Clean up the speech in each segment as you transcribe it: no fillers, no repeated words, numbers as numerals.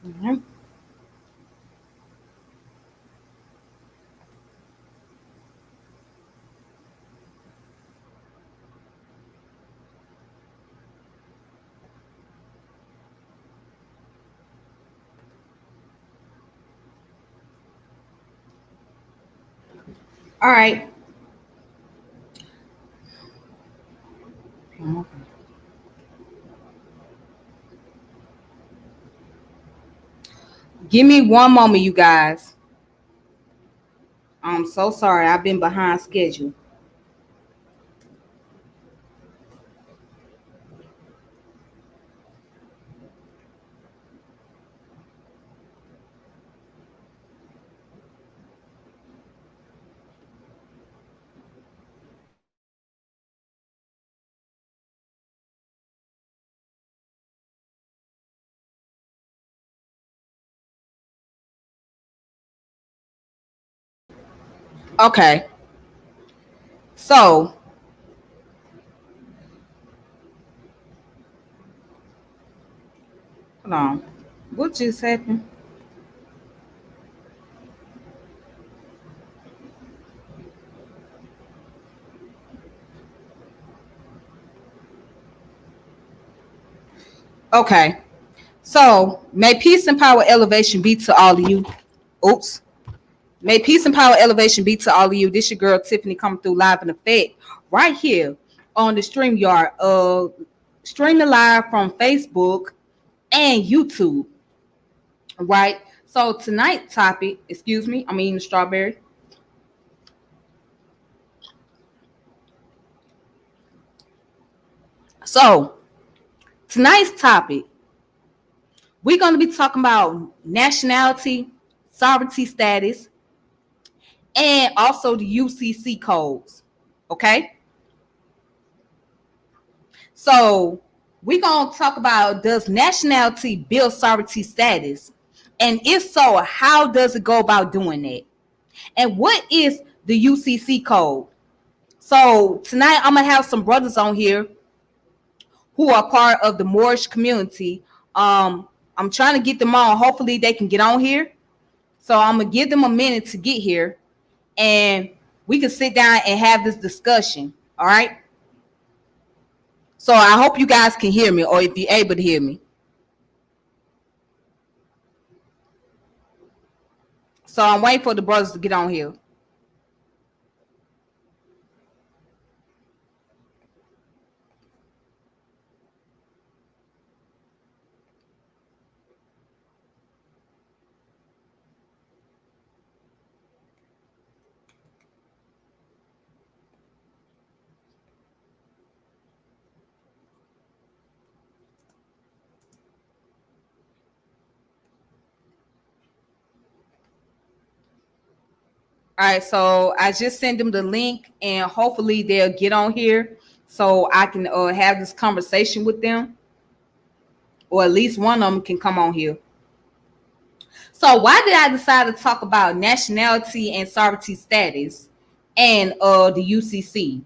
Mhm. All right. Give me one moment, you guys. I'm so sorry. I've been behind schedule. Okay. So, hold on. What just happened? Okay. So, may peace and power elevation be to all of you. Oops. May peace and power elevation be to all of you. This your girl Tiffany coming through live in effect right here on the StreamYard. Streaming live from Facebook and YouTube. Right. So tonight's topic, excuse me, I'm eating a strawberry. So tonight's topic, we're going to be talking about nationality, sovereignty status, and also the UCC codes. Okay. So we're going to talk about, does nationality build sovereignty status? And if so, how does it go about doing that? And what is the UCC code? So tonight I'm going to have some brothers on here who are part of the Moorish community. I'm trying to get them on. Hopefully they can get on here. So I'm going to give them a minute to get here and we can sit down and have this discussion. All right. So I hope you guys can hear me, or if you're able to hear me. So I'm waiting for the brothers to get on here. All right, so I just sent them the link, and hopefully they'll get on here so I can have this conversation with them, or at least one of them can come on here. So why did I decide to talk about nationality and sovereignty status and the UCC?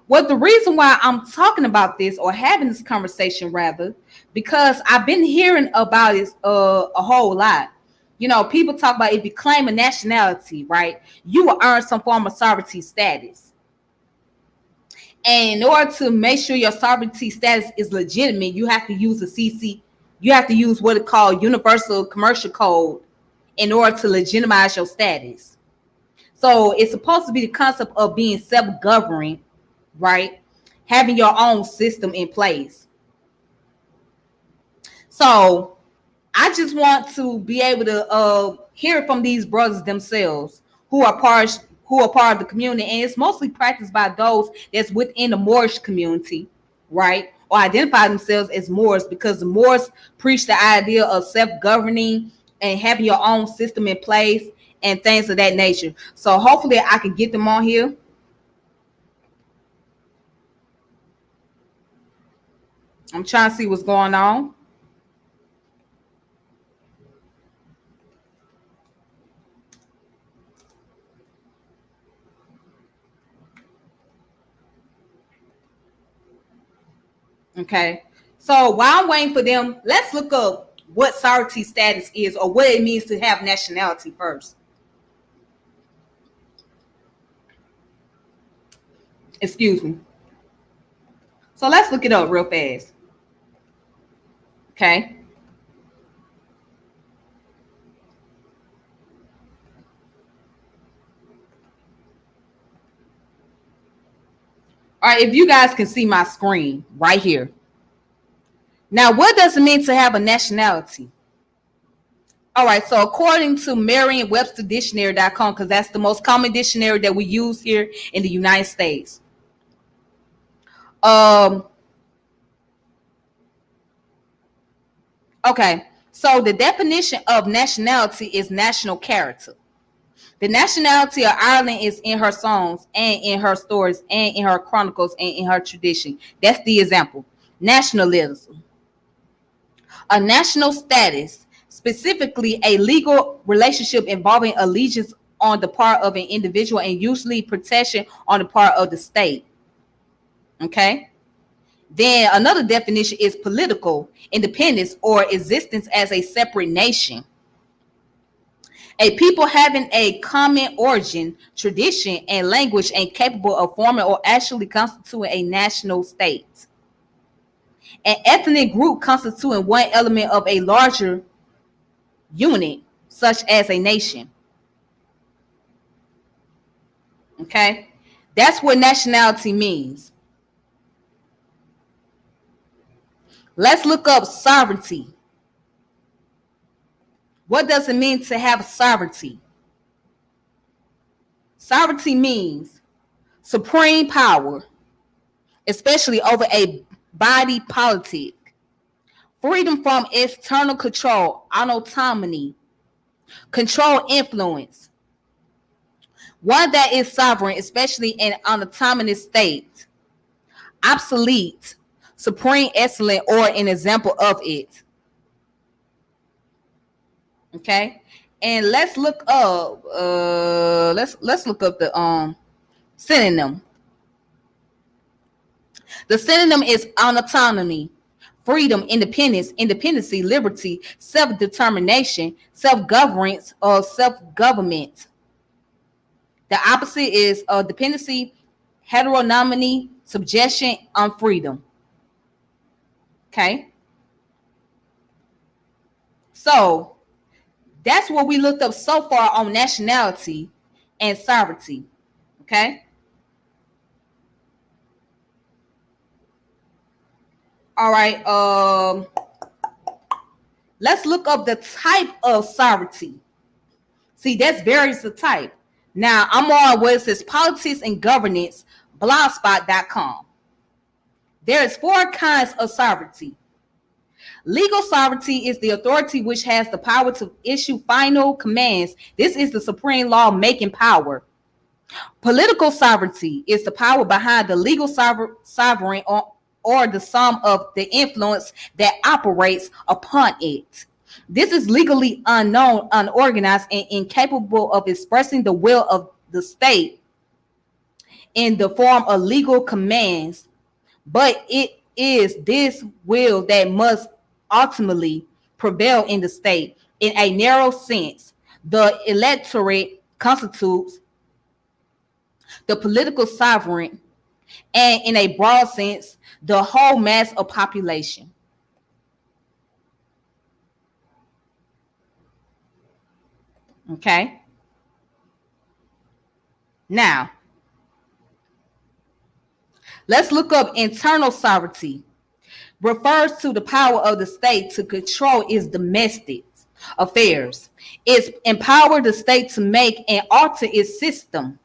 Well, the reason why I'm talking about this, or having this conversation rather, because I've been hearing about it a whole lot. You know, people talk about, if you claim a nationality, right, you will earn some form of sovereignty status. And in order to make sure your sovereignty status is legitimate, you have to use a CC. You have to use what it called Universal Commercial Code in order to legitimize your status. So it's supposed to be the concept of being self-governing, right? Having your own system in place. So I just want to be able to hear from these brothers themselves who are part of the community, and it's mostly practiced by those that's within the Moorish community, right? Or identify themselves as Moors, because the Moors preach the idea of self-governing and having your own system in place and things of that nature. So hopefully I can get them on here. I'm trying to see what's going on. Okay. So while I'm waiting for them, let's look up what sovereignty status is or what it means to have nationality first. Excuse me. So let's look it up real fast. Okay. All right, if you guys can see my screen right here. Now, what does it mean to have a nationality? All right, so according to Merriam-Webster-Dictionary.com, because that's the most common dictionary that we use here in the United States. Okay, so the definition of nationality is national character. The nationality of Ireland is in her songs and in her stories and in her chronicles and in her tradition. That's the example. Nationalism. A national status, specifically a legal relationship involving allegiance on the part of an individual and usually protection on the part of the state. Okay? Then another definition is political independence or existence as a separate nation. A people having a common origin, tradition, and language and capable of forming or actually constituting a national state. An ethnic group constituting one element of a larger unit, such as a nation. Okay? That's what nationality means. Let's look up sovereignty. What does it mean to have sovereignty? Sovereignty means supreme power, especially over a body politic, freedom from external control, autonomy, control, influence. One that is sovereign, especially in an autonomous state, obsolete, supreme, excellent, or an example of it. Okay, and let's look up. Let's look up the synonym. The synonym is autonomy, freedom, independence, independency, liberty, self-determination, self-governance, or self-government. The opposite is dependency, heteronomy, subjection, freedom. Okay, so that's what we looked up so far on nationality and sovereignty. Okay. All right. Let's look up the type of sovereignty. See, that's varies the type. Now, I'm on what it says politics and governance, blogspot.com. There's 4 kinds of sovereignty. Legal sovereignty is the authority which has the power to issue final commands. This is the supreme law-making power. Political sovereignty is the power behind the legal sovereign or the sum of the influence that operates upon it. This is legally unknown, unorganized, and incapable of expressing the will of the state in the form of legal commands, but it is this will that must ultimately prevail in the state. In a narrow sense, the electorate constitutes the political sovereign, and in a broad sense, the whole mass of population. Okay. Now, let's look up internal sovereignty. Refers to the power of the state to control its domestic affairs. It empowers the state to make and alter its system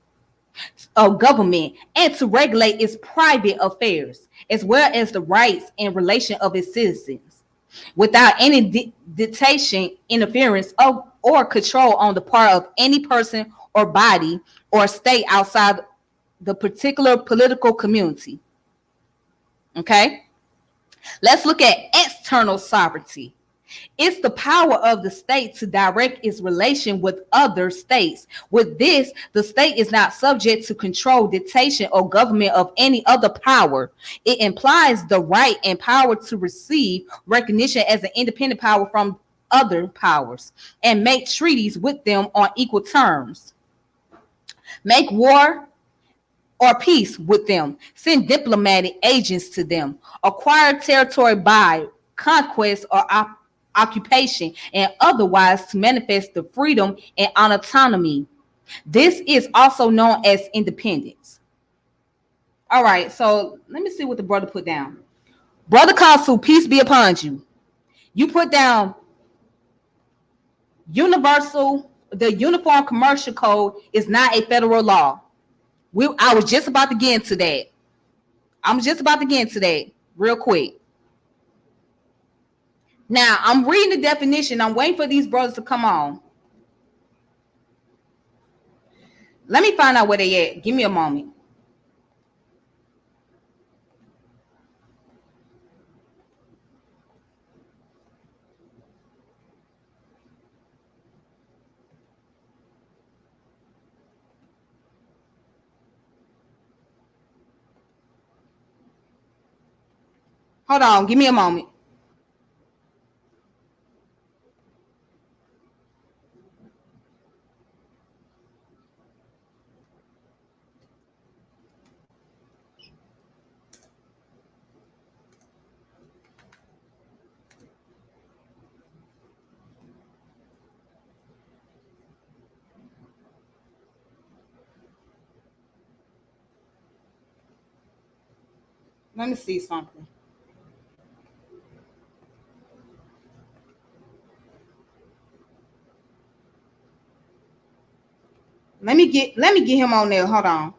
of government and to regulate its private affairs, as well as the rights and relation of its citizens, without any dictation, interference, or control on the part of any person or body or state outside the particular political community. Okay? Let's look at external sovereignty. It's the power of the state to direct its relation with other states. With this, the state is not subject to control, dictation, or government of any other power. It implies the right and power to receive recognition as an independent power from other powers and make treaties with them on equal terms. Make war or peace with them, send diplomatic agents to them, acquire territory by conquest or occupation, and otherwise to manifest the freedom and autonomy. This is also known as independence. All right, so let me see what the brother put down. Brother Consul, peace be upon you. You put down the Uniform Commercial Code is not a federal law. I was just about to get into that. I'm just about to get into that real quick. Now, I'm reading the definition. I'm waiting for these brothers to come on. Let me find out where they at. Give me a moment. Hold on. Give me a moment. Let me see something. Let me get him on there. Hold on.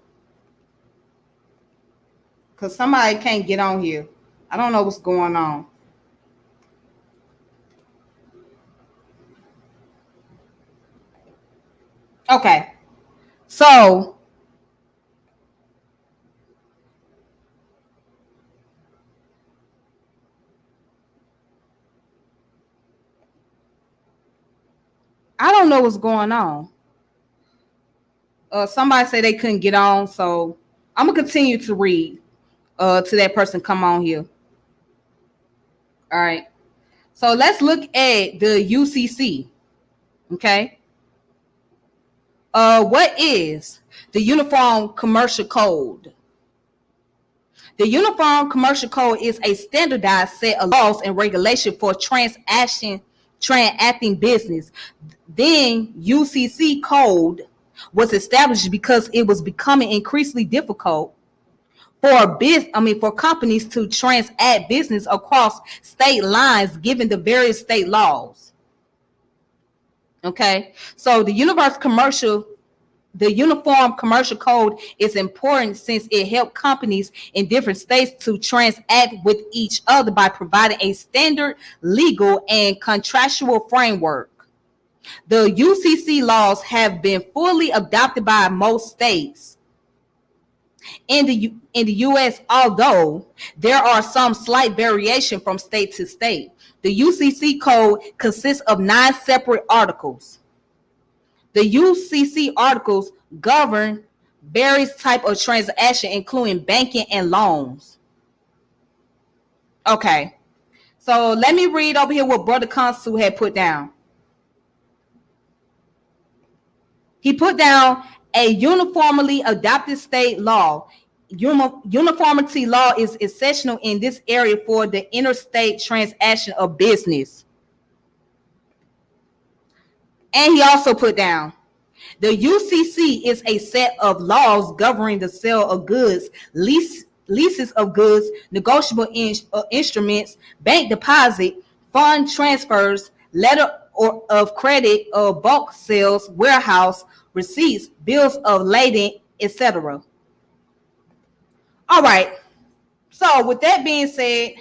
Cause somebody can't get on here. I don't know what's going on. Okay. So I don't know what's going on. Somebody said they couldn't get on, so I'm gonna continue to read to that person come on here. All right. So let's look at the UCC. Okay. What is the Uniform Commercial Code? The Uniform Commercial Code is a standardized set of laws and regulations for transacting business. Then UCC code was established because it was becoming increasingly difficult for companies to transact business across state lines given the various state laws. Okay, so the Uniform Commercial Code is important since it helps companies in different states to transact with each other by providing a standard legal and contractual framework. The UCC laws have been fully adopted by most states in the US, although there are some slight variation from state to state. The UCC code consists of 9 separate articles. The UCC articles govern various types of transaction, including banking and loans. Okay, so let me read over here what Brother Consul had put down. He put down a uniformly adopted state law. Uniformity law is essential in this area for the interstate transaction of business. And he also put down the UCC is a set of laws governing the sale of goods, leases of goods, negotiable instruments, bank deposit, fund transfers, letter of credit, bulk sales, warehouse receipts, bills of lading, etc. All right. So with that being said,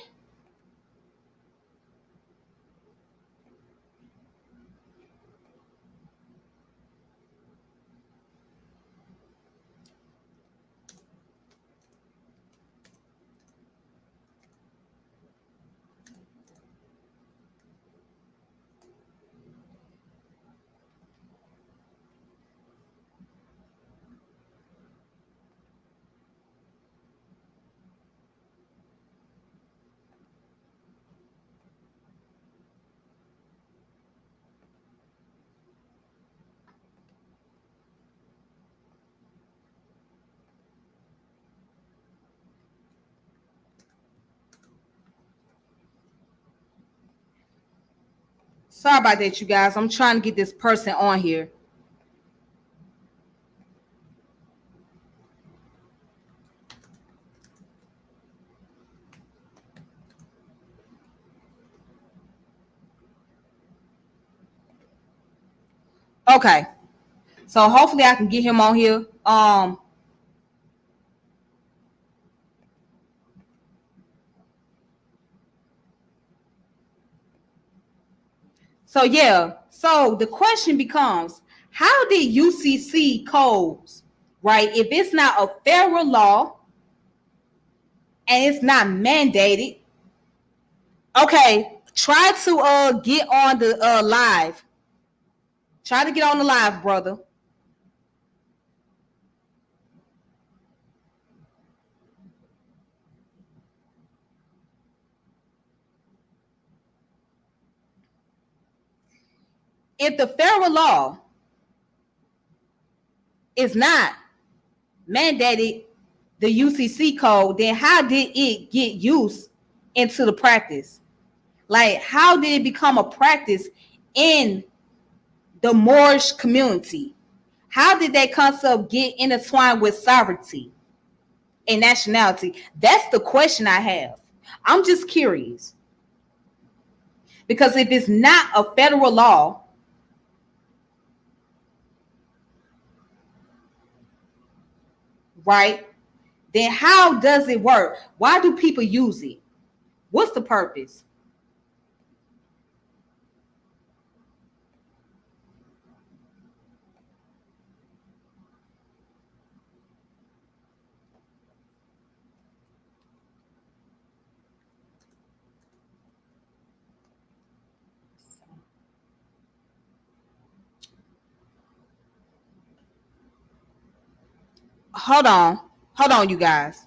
Sorry about that, you guys. I'm trying to get this person on here. Okay. So hopefully I can get him on here. So yeah. So the question becomes, how did UCC codes, right? If it's not a federal law and it's not mandated, okay, try to get on the live. Try to get on the live, brother. If the federal law is not mandated the UCC code, then how did it get used into the practice? Like, how did it become a practice in the Moorish community? How did that concept get intertwined with sovereignty and nationality? That's the question I have. I'm just curious. Because if it's not a federal law, right, then how does it work? Why do people use it? What's the purpose? Hold on. Hold on, you guys.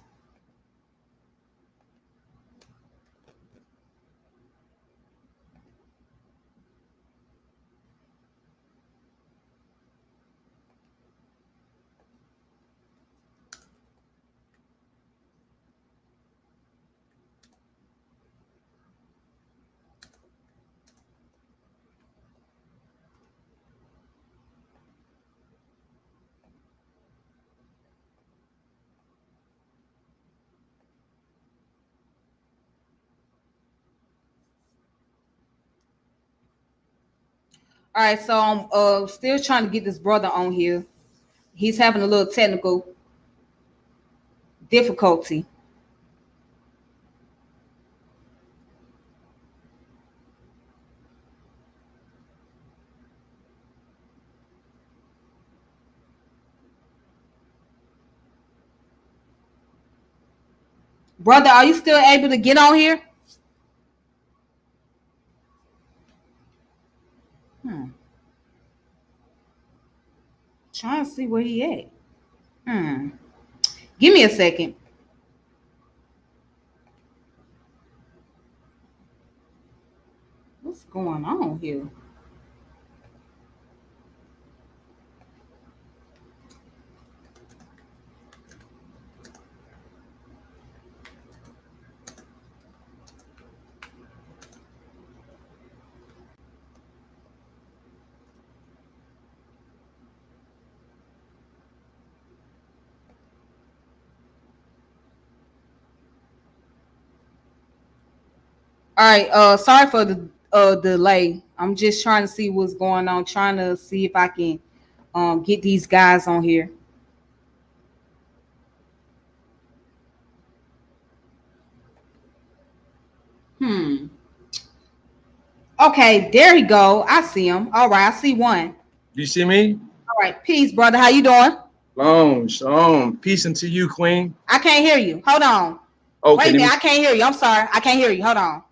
All right, so I'm still trying to get this brother on here. He's having a little technical difficulty. Brother, are you still able to get on here? Hmm. Trying to see where he at. Hmm. Give me a second. What's going on here? All right. Sorry for the delay. I'm just trying to see what's going on. Trying to see if I can get these guys on here. Hmm. Okay, there he go. I see him. All right, I see one. You see me? All right, peace, brother. How you doing? Shalom, shalom. Peace unto you, Queen. I can't hear you. Hold on. Okay, Wait a minute. I can't hear you. I'm sorry. I can't hear you. Hold on.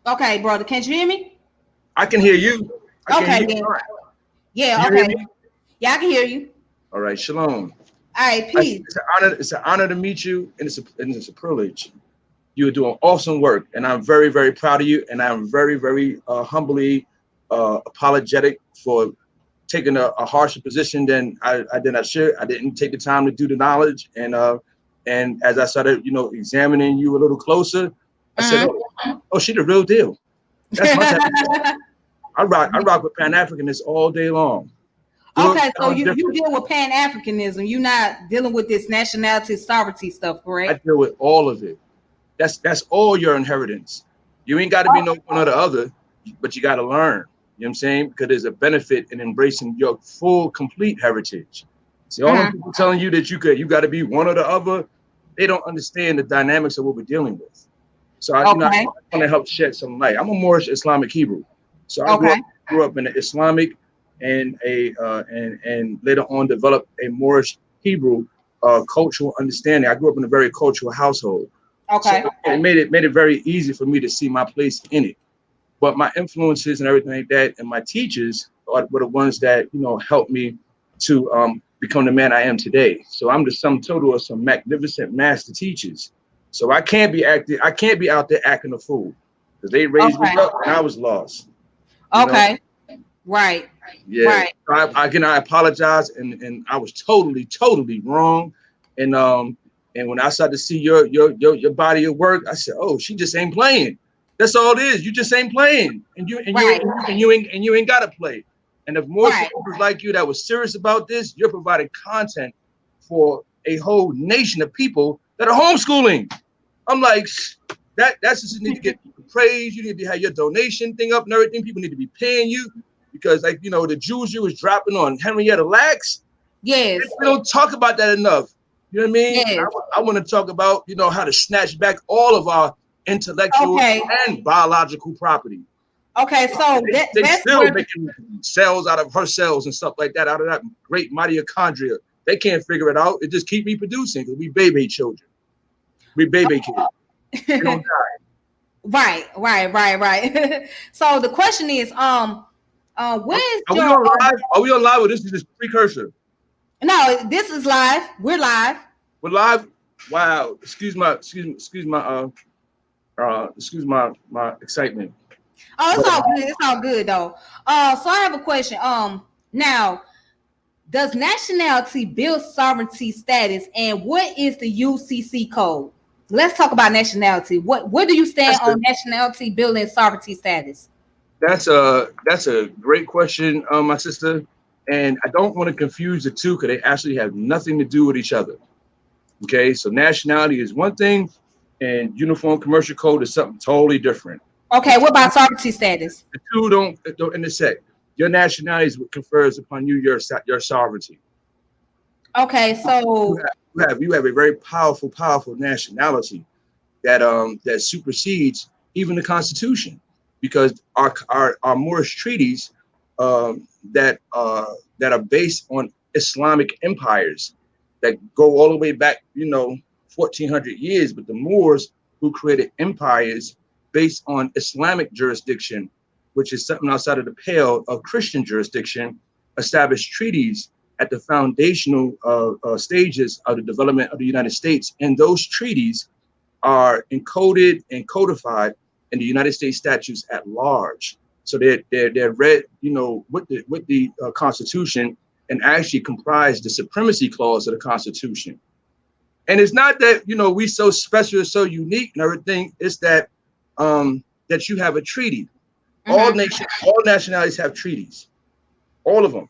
Okay, brother. Can't you hear me? I can hear you. I can Okay, hear then. you. Yeah, You hear okay. me? Yeah, I can hear you. All right, shalom. All right, peace. It's an honor to meet you, and it's a privilege. You are doing awesome work, and I'm very, very proud of you, and I'm very, very humbly apologetic for taking a harsher position than I should. I didn't take the time to do the knowledge, and And as I started, examining you a little closer, I said, Mhm. oh, she the real deal. That's my type of person. I rock with Pan-Africanists all day long. Good, Okay, so you different. deal with Pan Africanism. You're not dealing with this nationality sovereignty stuff, I correct? deal with all of it. That's all your inheritance. You ain't got to be no one or the other, but you got to learn. You know what I'm saying? Because there's a benefit in embracing your full, complete heritage. See, all them Mhm. people telling you that you got to be one or the other, they don't understand the dynamics of what we're dealing with. So I Okay. want to help shed some light. I'm a Moorish Islamic Hebrew, so I Okay. grew up in the Islamic and and later on developed a Moorish Hebrew cultural understanding. I grew up in a very cultural household, so Okay. it made it very easy for me to see my place in it. But my influences and everything like that, and my teachers were the ones that helped me to become the man I am today. So I'm the sum total of some magnificent master teachers. So I can't be out there acting a fool because they raised me Okay. up and I was lost. You know, Okay. Right. yeah. Right. So I apologize, and I was totally wrong. And when I started to see your body of work, I said, oh, she just ain't playing. That's all it is. You just ain't playing, Right. you ain't gotta play. And if more Right. supporters like you that was serious about this, you're providing content for a whole nation of people that are homeschooling. I'm like, that's just need to get praise. You need to have your donation thing up and everything. People need to be paying you because, like, the Jews you was dropping on Henrietta Lacks. Yes. We don't talk about that enough. You know what I mean? And Yes. I want to talk about how to snatch back all of our intellectual Okay. and biological property. Okay. So They that's still where. making cells out of her cells and stuff like that, out of that great mitochondria. They can't figure it out. It just keep reproducing because we baby children. We baby kids. We don't die. Right. Right. Right. Right. So the question is, where's Are we your? on live? Are we on live? Or this is just precursor? No, this is live. We're live. We're live. Wow. Excuse my excitement. Oh, it's But all good. It's all good though. So I have a question. Now, does nationality build sovereignty status, and what is the UCC code? Let's talk about nationality. Where do you stand that's a on nationality building sovereignty status? that's a great question, my sister. And I don't want to confuse the two because they actually have nothing to do with each other. Okay, so nationality is one thing, and uniform commercial code is something totally different. The Okay, what about sovereignty status? two don't intersect. Your nationality is what confers upon you your sovereignty. Okay, You so have a very powerful nationality that supersedes even the Constitution, because our Moorish treaties that are based on Islamic empires that go all the way back, 1400 years, but the Moors who created empires based on Islamic jurisdiction, which is something outside of the pale of Christian jurisdiction, established treaties at the foundational stages of the development of the United States. And those treaties are encoded and codified in the United States statutes at large. So they're read, with the Constitution, and actually comprise the supremacy clause of the Constitution. And it's not that we so special, so unique and everything. It's that that you have a treaty. mhm. All nationalities have treaties, all of them.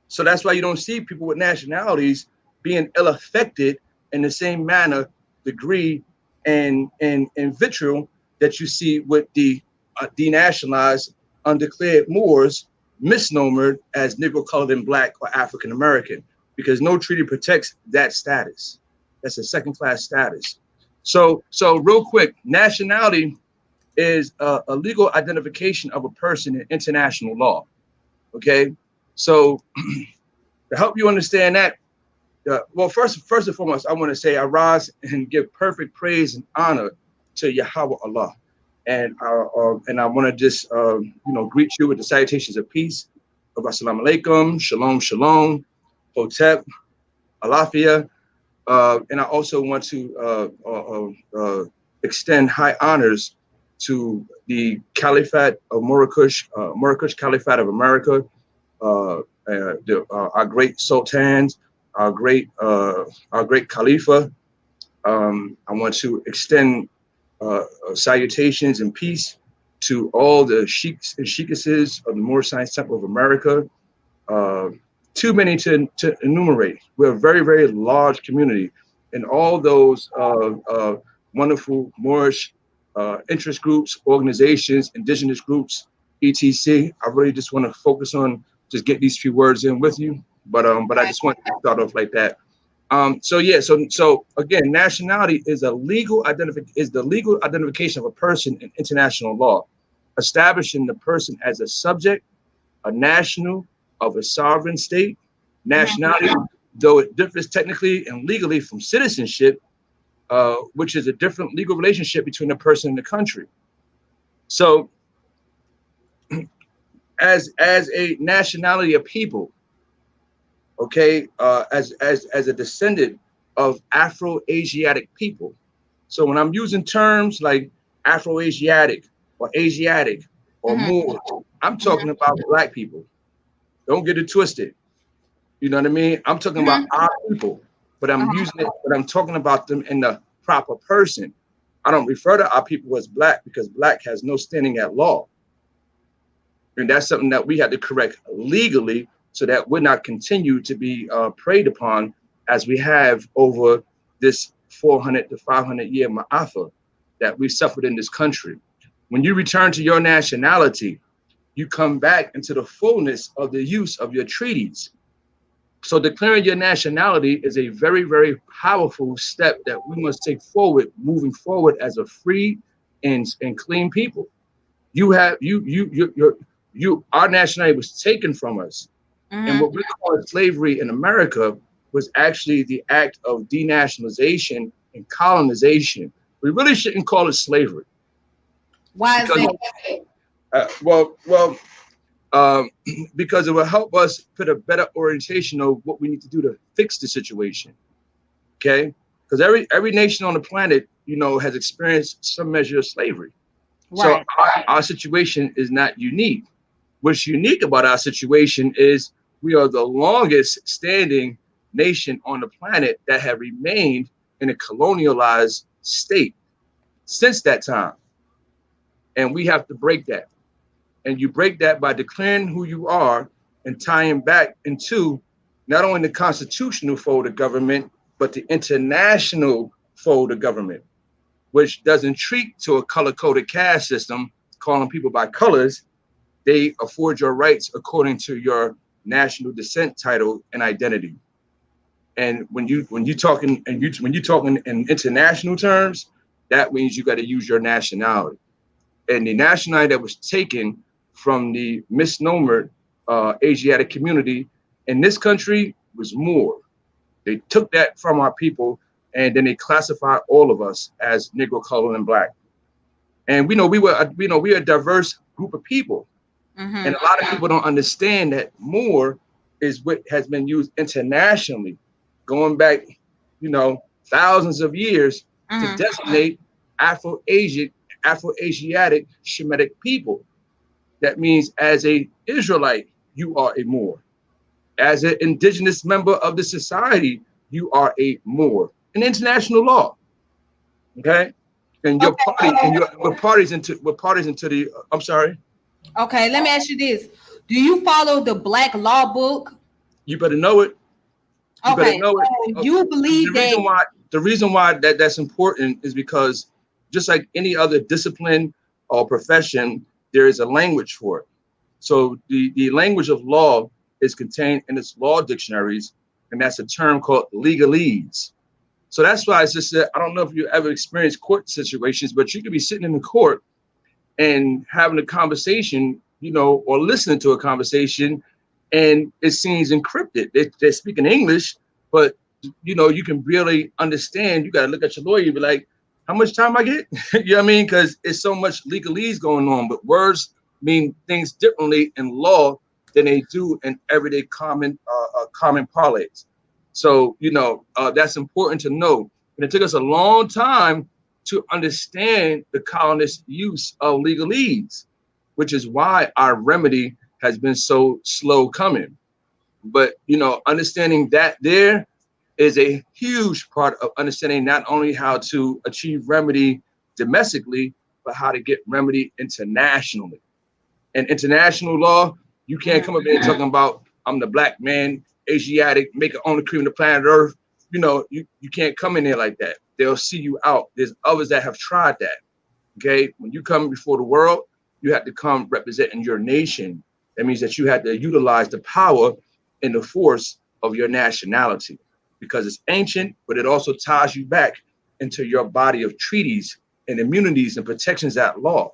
So that's why you don't see people with nationalities being ill affected in the same manner, degree, and vitriol that you see with the denationalized, undeclared Moors, misnomered as Negro, colored, and Black or African American, because no treaty protects that status. That's a second class status. So real quick, nationality is a legal identification of a person in international law. Okay, so to help you understand that, well, first and foremost, I want to say, arise and give perfect praise and honor to Yahweh Allah, and I want to just greet you with the salutations of peace, of assalamu alaikum, shalom, shalom, hotep, alafia, and I also want to extend high honors to the Caliphate of Murakush Caliphate of America, our great sultans, our great Khalifa, I want to extend salutations and peace to all the sheiks and sheikesses of the Moorish Science Temple of America. Uh, Too many to enumerate. We're a very, very large community, and all those wonderful Moorish interest groups, organizations, indigenous groups, etc. I really just want to focus on just get these few words in with you, but I just want to start off like that. So yeah, so again, nationality is the legal identification of a person in international law, establishing the person as a subject, a national of a sovereign state. Nationality, though it differs technically and legally from citizenship, which is a different legal relationship between a person and the country. So, as a nationality of people, okay, as a descendant of Afro-Asiatic people. So when I'm using terms like Afro-Asiatic or Asiatic or Mhm. Moor, I'm talking about Black people. Don't get it twisted. You know what I mean? I'm talking about Mhm. our people, but I'm Uh-huh. using it, but I'm talking about them in the proper person. I don't refer to our people as Black because Black has no standing at law. And that's something that we had to correct legally so that we're not continue to be preyed upon as we have over this 400 to 500 year ma'afa that we suffered in this country. When you return to your nationality, you come back into the fullness of the use of your treaties. So declaring your nationality is a very, very powerful step that we must take forward, moving forward as a free and clean people. You have our nationality was taken from us. And Mhm. what we call slavery in America was actually the act of denationalization and colonization. We really shouldn't call it slavery Why is because, that? well, um, because it will help us put a better orientation of what we need to do to fix the situation. Okay, because every nation on the planet, has experienced some measure of slavery. So Right. our situation is not unique. What's unique about our situation is we are the longest standing nation on the planet that have remained in a colonialized state since that time. And we have to break that. And you break that by declaring who you are and tying back into not only the constitutional fold of government, but the international fold of government, which doesn't treat to a color coded caste system, calling people by colors. They afford your rights according to your national descent title and identity. And when you talking in international terms, that means you got to use your nationality. And the nationality that was taken from the misnomer Asiatic community in this country was Moor. They took that from our people, and then they classified all of us as Negro, color, and Black. And we are a diverse group of people. And Mhm. a lot of people don't understand that Moor is what has been used internationally, going back, thousands of years to Mhm. designate Afro-Asiatic Shemitic people. That means as a Israelite, you are a Moor. As an indigenous member of the society, you are a Moor. In international law, okay? And your Okay. party and your we're parties into the. I'm sorry. Okay. Let me ask you this: do you follow the Black Law Book? You better know it. You better Okay. know it. So you The believe that? reason why that's important is because just like any other discipline or profession, there is a language for it. So the language of law is contained in its law dictionaries, and that's a term called legalese. So that's why it's just that I don't know if you ever experienced court situations, but you could be sitting in the court and having a conversation, or listening to a conversation, and it seems encrypted. They're speaking English, but you can barely understand. You got to look at your lawyer and be like, "How much time I get?" You know what I mean? Because it's so much legalese going on, but words mean things differently in law than they do in everyday common parlance. So that's important to know. And it took us a long time to understand the colonists' use of legalese, which is why our remedy has been so slow coming. But understanding that there, is a huge part of understanding not only how to achieve remedy domestically, but how to get remedy internationally. And international law, you can't come up there talking about I'm the black man, Asiatic, making only cream of the planet Earth. You know, you can't come in there like that. They'll see you out. There's others that have tried that. Okay, when you come before the world, you have to come representing your nation. That means that you have to utilize the power and the force of your nationality because it's ancient, but it also ties you back into your body of treaties and immunities and protections at law.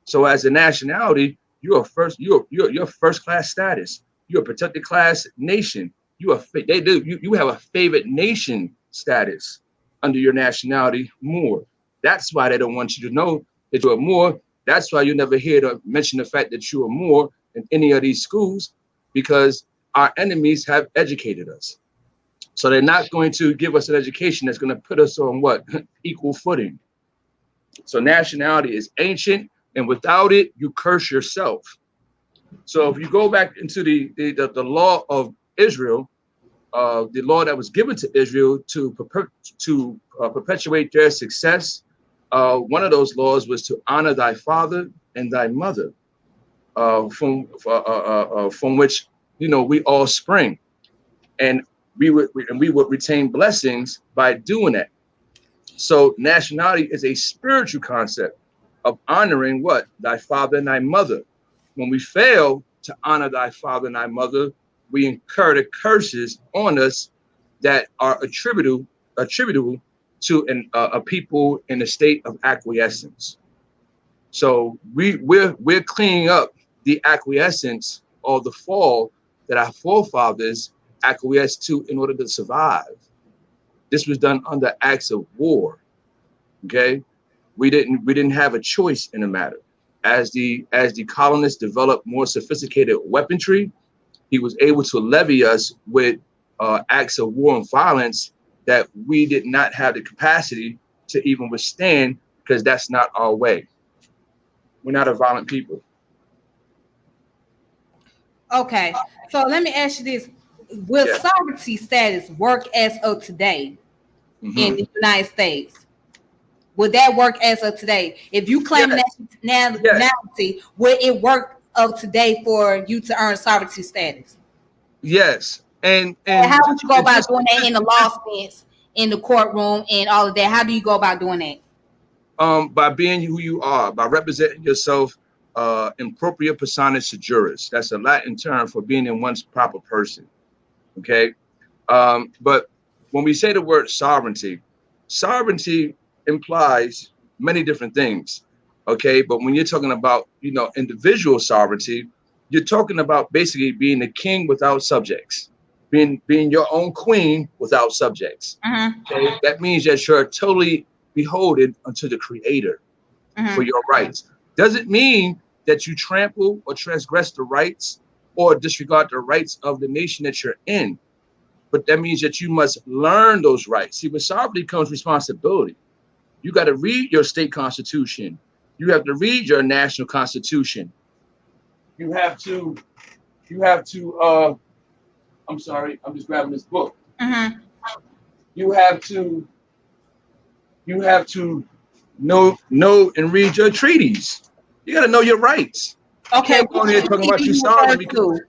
So as a nationality, you're first class status. You're a protected class nation. You have a favored nation status under your nationality more. That's why they don't want you to know that you're more. That's why you never hear to mention the fact that you are more in any of these schools, because our enemies have educated us. So they're not going to give us an education that's going to put us on what? Equal footing. So nationality is ancient, and without it, you curse yourself. So if you go back into the law of Israel, the law that was given to Israel to perpetuate their success, one of those laws was to honor thy father and thy mother, from which we all spring, and we would retain blessings by doing that. So nationality is a spiritual concept of honoring what? Thy father and thy mother. When we fail to honor thy father and thy mother, we incur the curses on us that are attributable to a people in a state of acquiescence. So we're cleaning up the acquiescence or the fall that our forefathers acquiesced to in order to survive. This was done under acts of war. Okay, we didn't have a choice in the matter. As the colonists developed more sophisticated weaponry, he was able to levy us with acts of war and violence that we did not have the capacity to even withstand, because that's not our way. We're not a violent people. Okay, so let me ask you this: will Yeah. sovereignty status work as of today in Mm-hmm. the United States? Would that work as of today? If you claim Yes. Yes. nationality, would it work of today for you to earn sovereignty status? Yes. And And how and would you go about doing that in the law sense, in the courtroom, and all of that? How do you go about doing that? by being who you are, by representing yourself in propria personae juris. That's a Latin term for being in one's proper person. Okay. But when we say the word sovereignty, sovereignty implies many different things. Okay. But when you're talking about, individual sovereignty, you're talking about basically being the king without subjects, being your own queen without subjects. Mm-hmm. Okay. That means that you're totally beholden unto the creator for Mm-hmm. your rights. Doesn't mean that you trample or transgress the rights or disregard the rights of the nation that you're in, but that means that you must learn those rights. See, with sovereignty comes responsibility. You got to read your state constitution. You have to read your national constitution. You have to, I'm sorry, I'm just grabbing this book. Mm-hmm. You have to, know and read your treaties. You got to know your rights. You Okay, can't go in which here talking treaty do about you you refer sovereign because, to?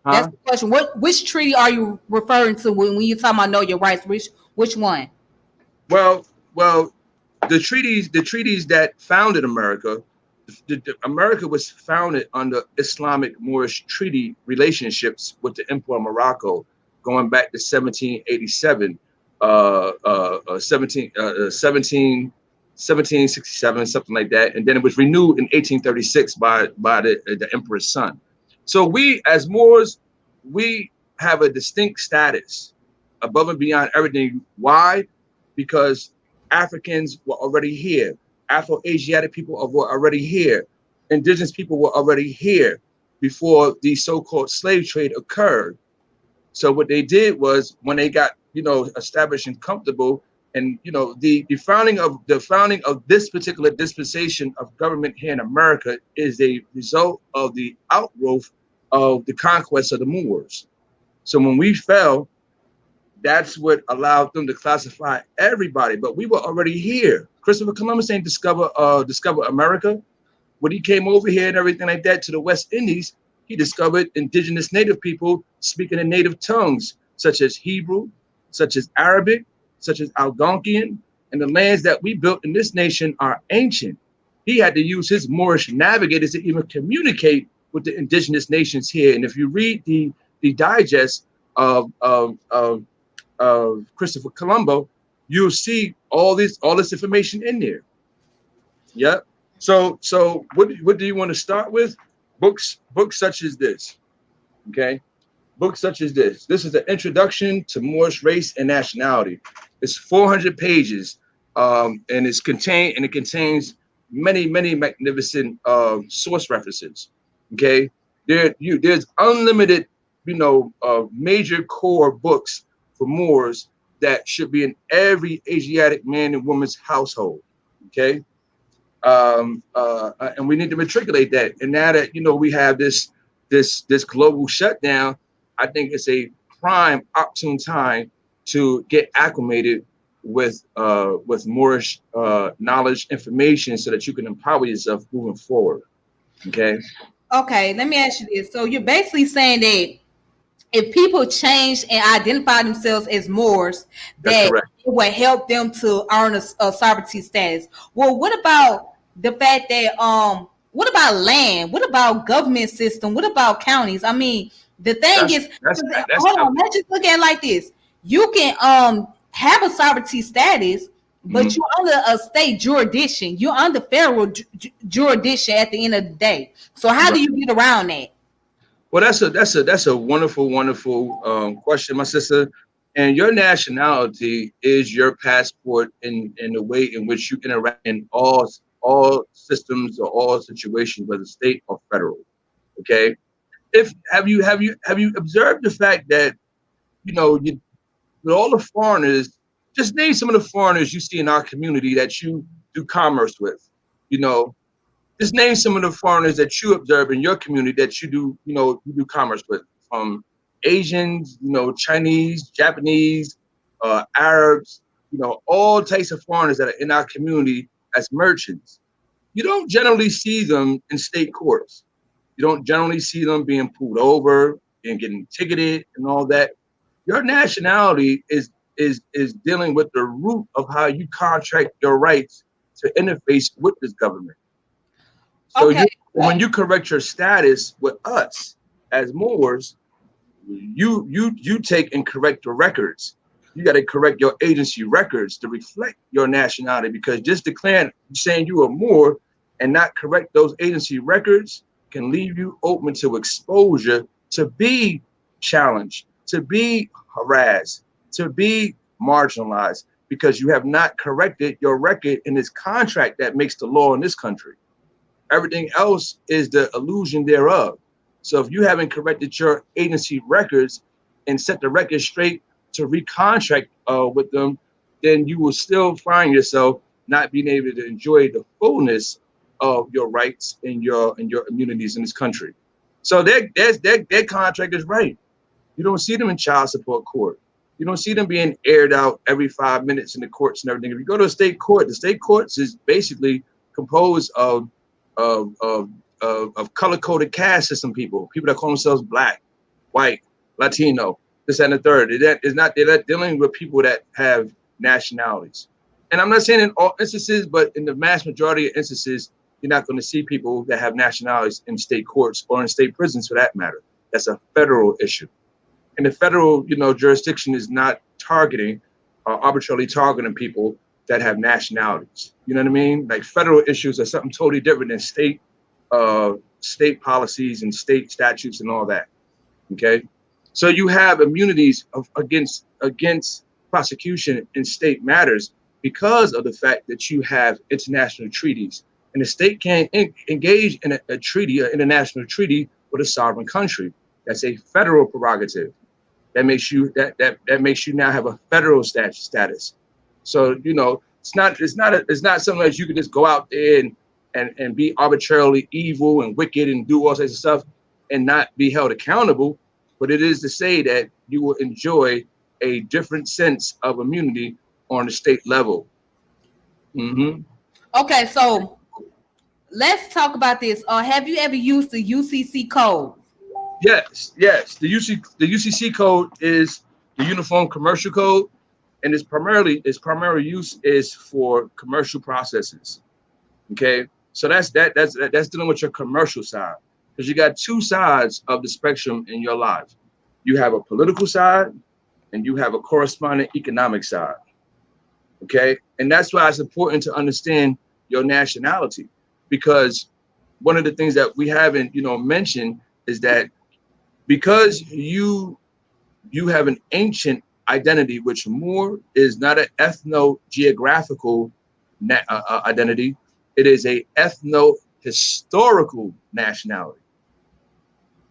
That's huh? the question. Which treaty are you referring to when you talking about know your rights? Which one? Well, the treaties that founded America, America was founded under Islamic Moorish treaty relationships with the Empire of Morocco, going back to 1787, 1767, something like that, and then it was renewed in 1836 by the emperor's son. So we, as Moors, we have a distinct status above and beyond everything. Why? Because Africans were already here. Afro-Asiatic people were already here. Indigenous people were already here before the so-called slave trade occurred. So what they did was, when they got, established and comfortable, and the founding of this particular dispensation of government here in America is a result of the outgrowth of the conquest of the Moors. So when we fell, That's what allowed them to classify everybody. But we were already here. Christopher Columbus ain't discover America. When he came over here and everything like that to the West Indies, he discovered indigenous native people speaking in native tongues, such as Hebrew, such as Arabic, such as Algonquian, and the lands that we built in this nation are ancient. He had to use his Moorish navigators to even communicate with the indigenous nations here. And if you read the digest of Christopher Colombo, you'll see all this information in there. Yep. So what do you want to start with? Books such as this. Okay. Books such as this. This is an introduction to Moorish race and nationality. It's 400 pages, and it contains many magnificent source references. Okay. There's unlimited, major core books for Moors that should be in every Asiatic man and woman's household. Okay. And we need to matriculate that. And now that we have this global shutdown, I think it's a prime opportune time to get acclimated with Moorish knowledge, information, so that you can empower yourself moving forward. Okay. Okay, let me ask you this. So you're basically saying that if people change and identify themselves as Moors, That's that correct. it will help them to earn a sovereignty status. Well, what about the fact that what about land? What about government system? What about counties? I mean, the thing That's is, that's hold on, let's just look at it like this. You can have a sovereignty status, but Mhm. you're under a state jurisdiction. You're under federal jurisdiction at the end of the day. So how do you get around that? Well, that's a wonderful question, my sister. And your nationality is your passport in the way in which you interact in all systems or all situations, whether state or federal. Okay. If have you observed the fact that with all the foreigners, just name some of the foreigners you see in our community that you do commerce with. You know, just name some of the foreigners that you observe in your community that you do commerce with, from Asians, Chinese, Japanese, Arabs, all types of foreigners that are in our community as merchants. You don't generally see them in state courts. You don't generally see them being pulled over and getting ticketed and all that. Your nationality is dealing with the root of how you contract your rights to interface with this government. So Okay. when you correct your status with us as Moors, you take and correct your records. You got to correct your agency records to reflect your nationality, because just declaring saying you are Moor and not correct those agency records can leave you open to exposure, to be challenged, to be harassed, to be marginalized, because you have not corrected your record in this contract that makes the law in this country. Everything else is the illusion thereof. So if you haven't corrected your agency records and set the record straight to recontract with them, then you will still find yourself not being able to enjoy the fullness of your rights and your immunities in this country. So their contract is right. You don't see them in child support court. You don't see them being aired out every 5 minutes in the courts and everything. If you go to a state court, the state courts is basically composed of of of color coded caste system people that call themselves black, white, Latino, this and the third. They're not dealing with people that have nationalities. And I'm not saying in all instances, but in the mass majority of instances, you're not going to see people that have nationalities in state courts or in state prisons, for that matter. That's a federal issue. And the federal, jurisdiction is not targeting arbitrarily targeting people that have nationalities. You know what I mean? Like, federal issues are something totally different than state policies and state statutes and all that. Okay, so you have immunities against prosecution in state matters because of the fact that you have international treaties, and the state can't engage in a treaty, an international treaty, with a sovereign country. That's a federal prerogative. That makes you now have a federal status. So it's not something that you can just go out there and be arbitrarily evil and wicked and do all sorts of stuff and not be held accountable. But it is to say that you will enjoy a different sense of immunity on the state level. Mm-hmm. Okay, so let's talk about this. Have you ever used the UCC code? Yes, yes. The UCC code is the Uniform Commercial Code, and its primary use is for commercial processes. Okay, so that's dealing with your commercial side, because you got two sides of the spectrum in your life. You have a political side, and you have a corresponding economic side. Okay, and that's why it's important to understand your nationality, because one of the things that we haven't mentioned is that because you have an ancient identity, which more is not an ethno-geographical identity. It is a ethno-historical nationality.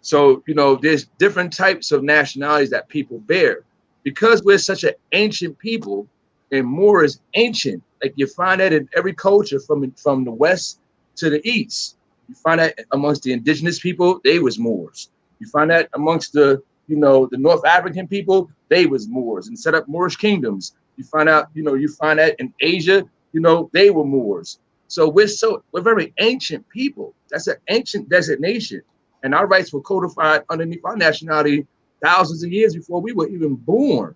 So, there's different types of nationalities that people bear. Because we're such an ancient people, and more is ancient. Like you find that in every culture from the west to the east. You find that amongst the indigenous people, they was Moors. You find that amongst the North African people, they was Moors and set up Moorish kingdoms. You find that in Asia, they were Moors. So we're very ancient people. That's an ancient designation. And our rights were codified underneath our nationality thousands of years before we were even born.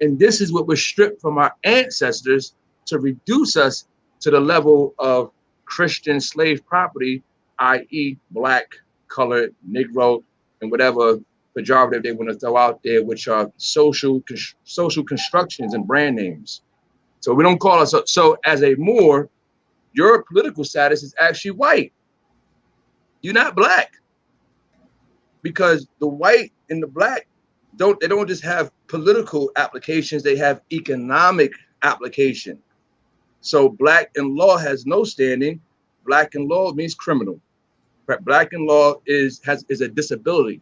And this is what was stripped from our ancestors to reduce us to the level of Christian slave property, i.e. black, colored, Negro, and whatever pejorative they want to throw out there, which are social constructions and brand names. So we don't call us. So as a Moor, your political status is actually white. You're not black, because the white and the black don't just have political applications, they have economic application. So black in law has no standing. Black in law means criminal. Black in law is a disability.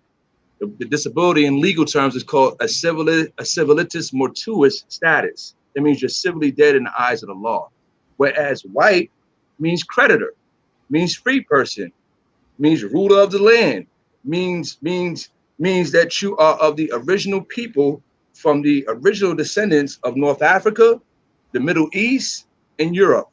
The disability in legal terms is called a civilitas mortuus status. That means you're civilly dead in the eyes of the law. Whereas white means creditor, means free person, means ruler of the land, means that you are of the original people from the original descendants of North Africa, the Middle East, and Europe.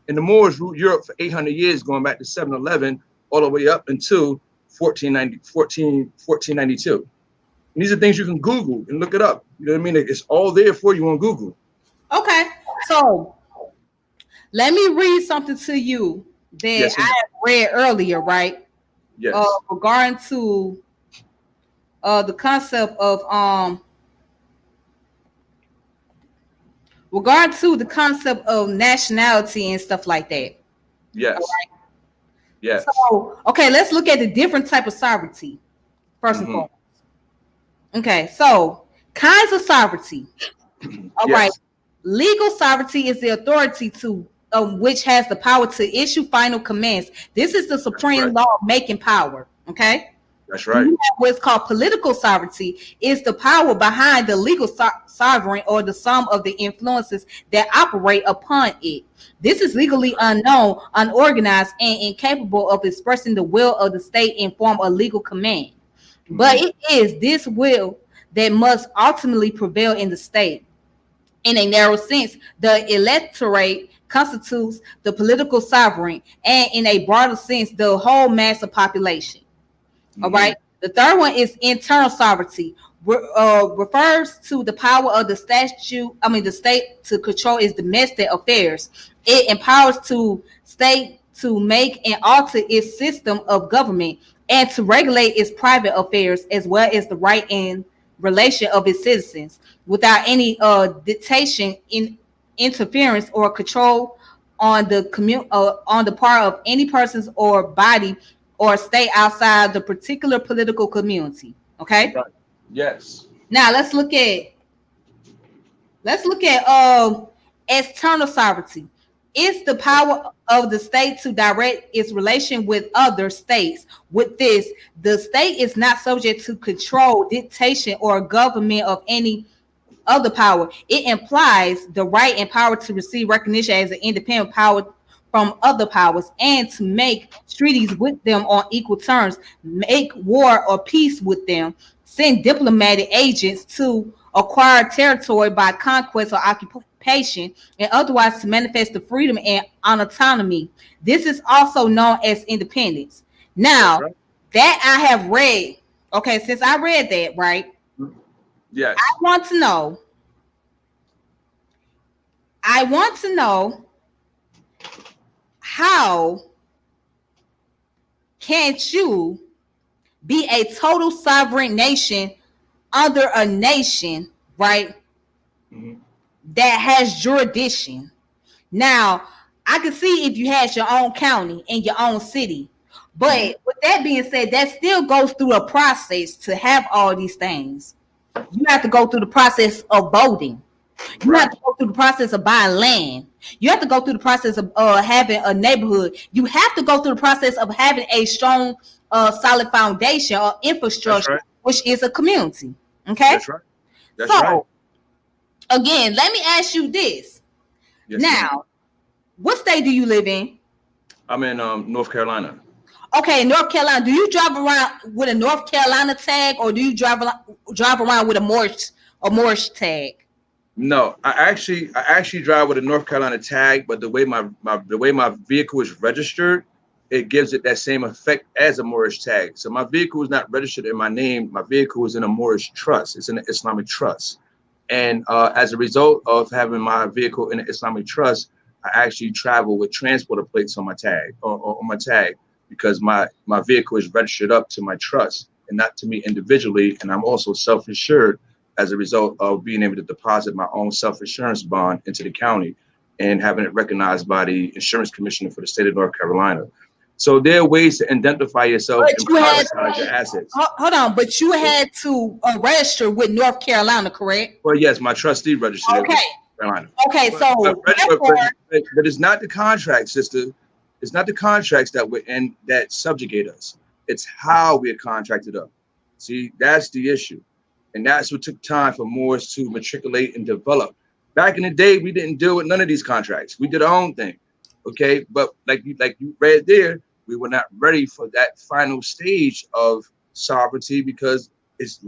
And the Moors ruled Europe for 800 years, going back to 711, all the way up until 1492. And these are things you can Google and look it up. You know what I mean? It's all there for you on Google. Okay, so let me read something to you that Yes, I read earlier, right? Yes. Regarding to the concept of nationality and stuff like that. Yes. Right? Yes. So, okay, let's look at the different type of sovereignty first and foremost. Okay, so kinds of sovereignty. All right. Legal sovereignty is the authority to which has the power to issue final commands. This is the supreme law-making power. Okay. That's right. What's called political sovereignty is the power behind the legal sovereign, or the sum of the influences that operate upon it. This is legally unknown, unorganized, and incapable of expressing the will of the state in form of legal command. But it is this will that must ultimately prevail in the state. In a narrow sense, the electorate constitutes the political sovereign, and in a broader sense, the whole mass of population. All right. The third one is internal sovereignty, refers to the power of the state to control its domestic affairs. It empowers the state to make and alter its system of government and to regulate its private affairs, as well as the right and relation of its citizens, without any dictation, interference, or control on the part of any persons or body or state outside the particular political community. Okay. Right. Yes. Now let's look at external sovereignty. It's the power of the state to direct its relation with other states. With this, the state is not subject to control, dictation, or government of any other power. It implies the right and power to receive recognition as an independent power from other powers, and to make treaties with them on equal terms, make war or peace with them, send diplomatic agents to acquire territory by conquest or occupation, and otherwise to manifest the freedom and autonomy. This is also known as independence. That's Now, right. that I have read, okay, since I read that, right, I Yes. want to know, I want to know how can't you be a total sovereign nation under a nation, right, Mhm. that has jurisdiction? Now, I can see if you had your own county and your own city, Mhm. but with that being said, that still goes through a process to have all these things. You have to go through the process of voting. You have Right. to go through the process of buying land. You have to go through the process of having a neighborhood. You have to go through the process of having a strong, solid foundation or That's infrastructure, right. which is a community. Okay. That's right. That's right. So again, let me ask you this. Yes, ma'am. Now, what state do you live in? I'm in North Carolina. Okay, North Carolina. Do you drive around with a North Carolina tag, or do you drive around with a Moorish tag? No, I actually drive with a North Carolina tag, but the way my vehicle is registered, it gives it that same effect as a Moorish tag. So my vehicle is not registered in my name. My vehicle is in a Moorish trust. It's in an Islamic trust. And as a result of having my vehicle in an Islamic trust, I actually travel with transporter plates on my tag or on my tag because my vehicle is registered up to my trust and not to me individually. And I'm also self-insured as a result of being able to deposit my own self-insurance bond into the county and having it recognized by the insurance commissioner for the state of North Carolina. So there are ways to identify yourself But and you had prioritize your assets. hold on, but you had to register with North Carolina, correct? Well, yes, my trustee registered it with Okay. Carolina. Okay, But but so but but, therefore, but, but it's not the contract, sister. It's not the contracts that we and that subjugate us. It's how we're contracted up. See, that's the issue. And that's what took time for Moors to matriculate and develop. Back in the day, we didn't deal with none of these contracts. We did our own thing. Okay. But like you read there, we were not ready for that final stage of sovereignty because it's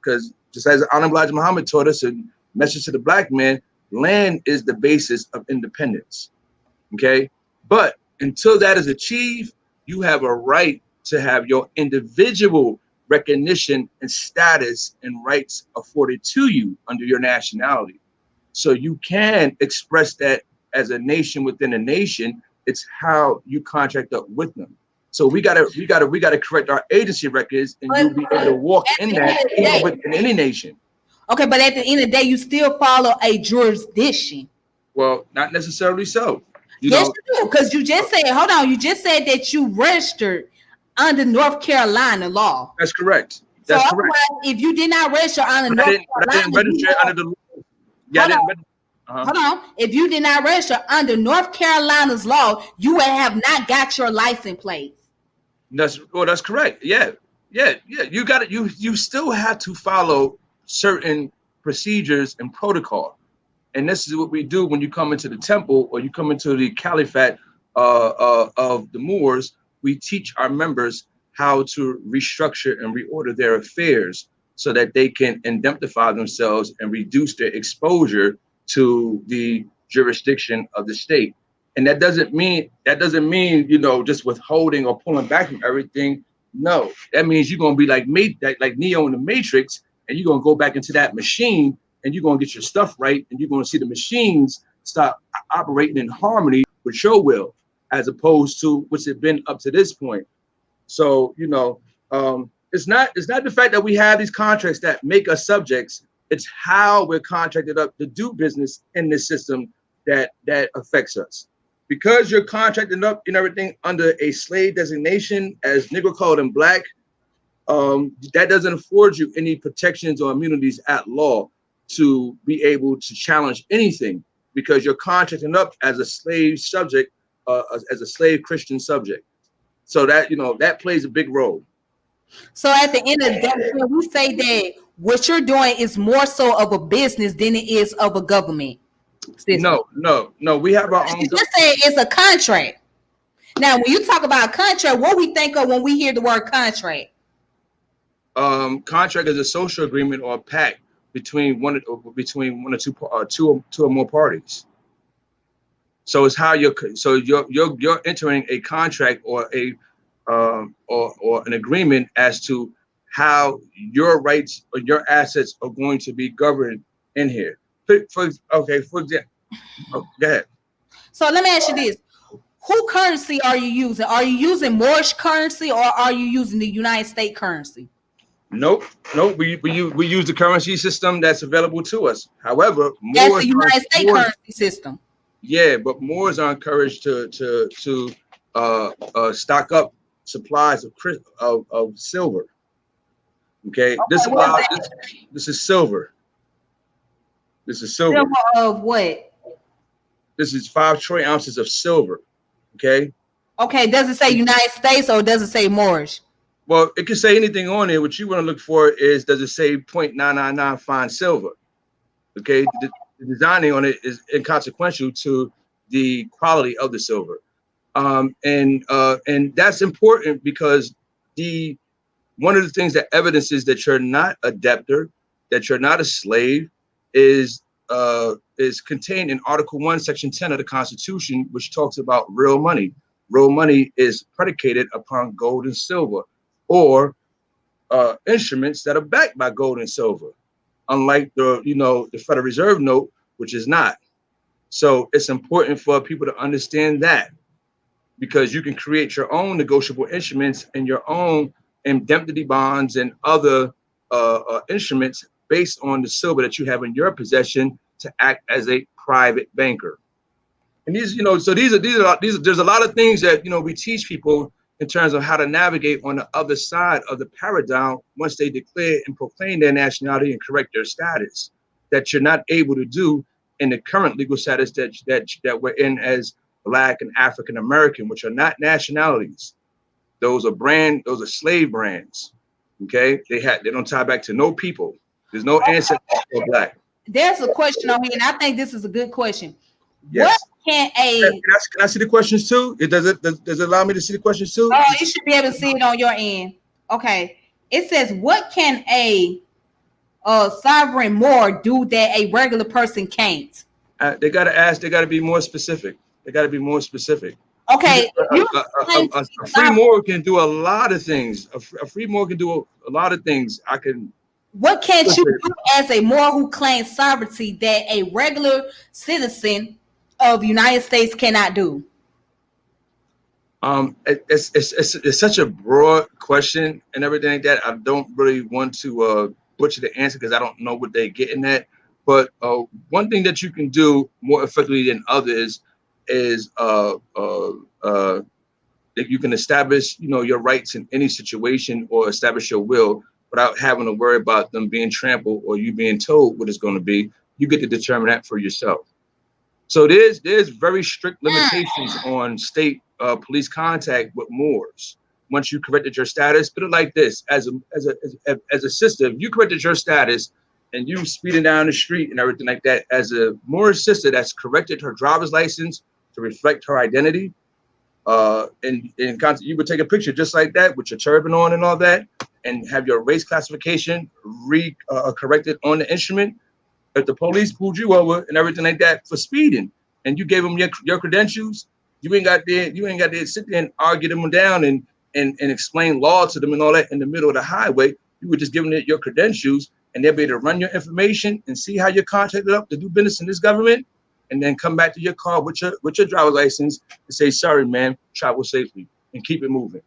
because just as Honorable Elijah Muhammad taught us in Message to the Black Man, land is the basis of independence. Okay. But until that is achieved, you have a right to have your individual recognition and status and rights afforded to you under your nationality. So you can express that as a nation within a nation. It's how you contract up with them. So we gotta correct our agency records, and but you'll be able to walk at in the end that of the even day, within any nation. okay, but at the end of the day, you still follow a jurisdiction. Well, not necessarily so. You Yes, know, you do, because you just said, hold on, you just said that you registered under North Carolina law. that's correct. So That's correct. otherwise, if you did not register under But I North didn't. But I didn't Carolina, register it under the law. Yeah, I hold on, didn't. Uh-huh. hold on. If you did not register under North Carolina's law, you would have not got your license plates. That's correct. Yeah, yeah. You got it. You still have to follow certain procedures and protocol. And this is what we do when you come into the temple or you come into the caliphate of the Moors. We teach our members how to restructure and reorder their affairs so that they can indemnify themselves and reduce their exposure to the jurisdiction of the state. And that doesn't mean just withholding or pulling back from everything. No, that means you're gonna be like Neo in the Matrix, and you're gonna go back into that machine and you're going to get your stuff right, and you're going to see the machines start operating in harmony with your will, as opposed to what's it been up to this point. So it's not the fact that we have these contracts that make us subjects. It's how we're contracted up to do business in this system that affects us. Because you're contracted up and everything under a slave designation as Negro, colored, and black, that doesn't afford you any protections or immunities at law to be able to challenge anything because you're contracting up as a slave subject, as a slave Christian subject. So that plays a big role. So at the end of the day, can we say that what you're doing is more so of a business than it is of a government system? No, no, no. We have our You own. just said it's a contract. Now, when you talk about contract, what we think of when we hear the word contract? Contract is a social agreement or a pact between one or two or more parties. So it's how you're entering a contract or or an agreement as to how your rights or your assets are going to be governed in here. For example, go ahead. So let me ask you this: who currency are you using? Are you using Moorish currency or are you using the United States currency? Nope, nope. We use the currency system that's available to us. However, That's the United States currency system. yeah, but Moors are encouraged to stock up supplies of silver. Okay, Okay, what is that? this is silver. This is silver. Silver of what? This is 5 troy ounces of silver. Okay. Okay, does it say United States or does it say Moorish? Well, it can say anything on there. What you want to look for is, does it say 0.999 fine silver? Okay. The designing on it is inconsequential to the quality of the silver. And that's important because one of the things that evidences that you're not a debtor, that you're not a slave, is contained in Article 1, Section 10 of the Constitution, which talks about real money. Real money is predicated upon gold and silver, or instruments that are backed by gold and silver, unlike the Federal Reserve note, which is not. So it's important for people to understand that, because you can create your own negotiable instruments and your own indemnity bonds and other instruments based on the silver that you have in your possession to act as a private banker. And so there's a lot of things that we teach people in terms of how to navigate on the other side of the paradigm once they declare and proclaim their nationality and correct their status, that you're not able to do in the current legal status that we're in as Black and African American, which are not nationalities. Those are slave brands. Okay, they don't tie back to no people. There's no ancestors for Black. There's a question on here, and I think this is a good question. Yes. What can I see the questions too? Does it allow me to see the questions too? Oh, you should be able to see it on your end. Okay. It says, what can a sovereign Moor do that a regular person can't? They got to be more specific. Okay. A free Moor can do a lot of things. A free Moor can do a lot of things. What can't you do as a Moor who claims sovereignty that a regular citizen of the United States cannot do? It's such a broad question and everything like that. I don't really want to butcher the answer because I don't know what they're getting at. But one thing that you can do more effectively than others is that you can establish, your rights in any situation, or establish your will without having to worry about them being trampled or you being told what it's going to be. You get to determine that for yourself. So there's very strict limitations on state police contact with Moors. Once you corrected your status, put it like this: as a sister, if you corrected your status and you speeding down the street and everything like that, as a Moorish sister that's corrected her driver's license to reflect her identity, and you would take a picture just like that with your turban on and all that, and have your race classification corrected on the instrument. If the police pulled you over and everything like that for speeding, and you gave them your credentials, you ain't got there sit there and argue them down and explain law to them and all that in the middle of the highway. You were just giving it your credentials, and they'll be able to run your information and see how you're contracted up to do business in this government, and then come back to your car with your driver's license and say, "Sorry, man, travel safely," and keep it moving.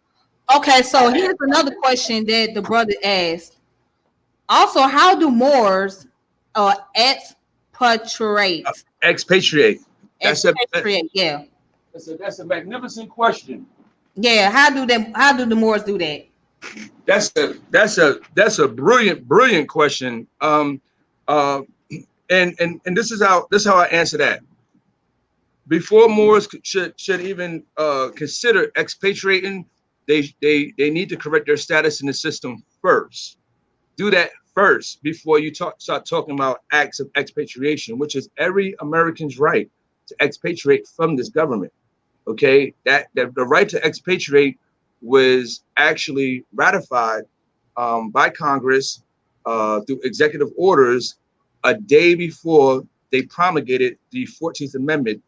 Okay, so here's another question that the brother asked. Also, how do Moors expatriate? Expatriate. Yeah. That's a magnificent question. Yeah, how do the Moors do that? That's a brilliant question. And this is how I answer that. Before Moors should even consider expatriating, they need to correct their status in the system first. Do that first before you start talking about acts of expatriation, which is every American's right to expatriate from this government. Okay, that the right to expatriate was actually ratified by Congress through executive orders a day before they promulgated the 14th Amendment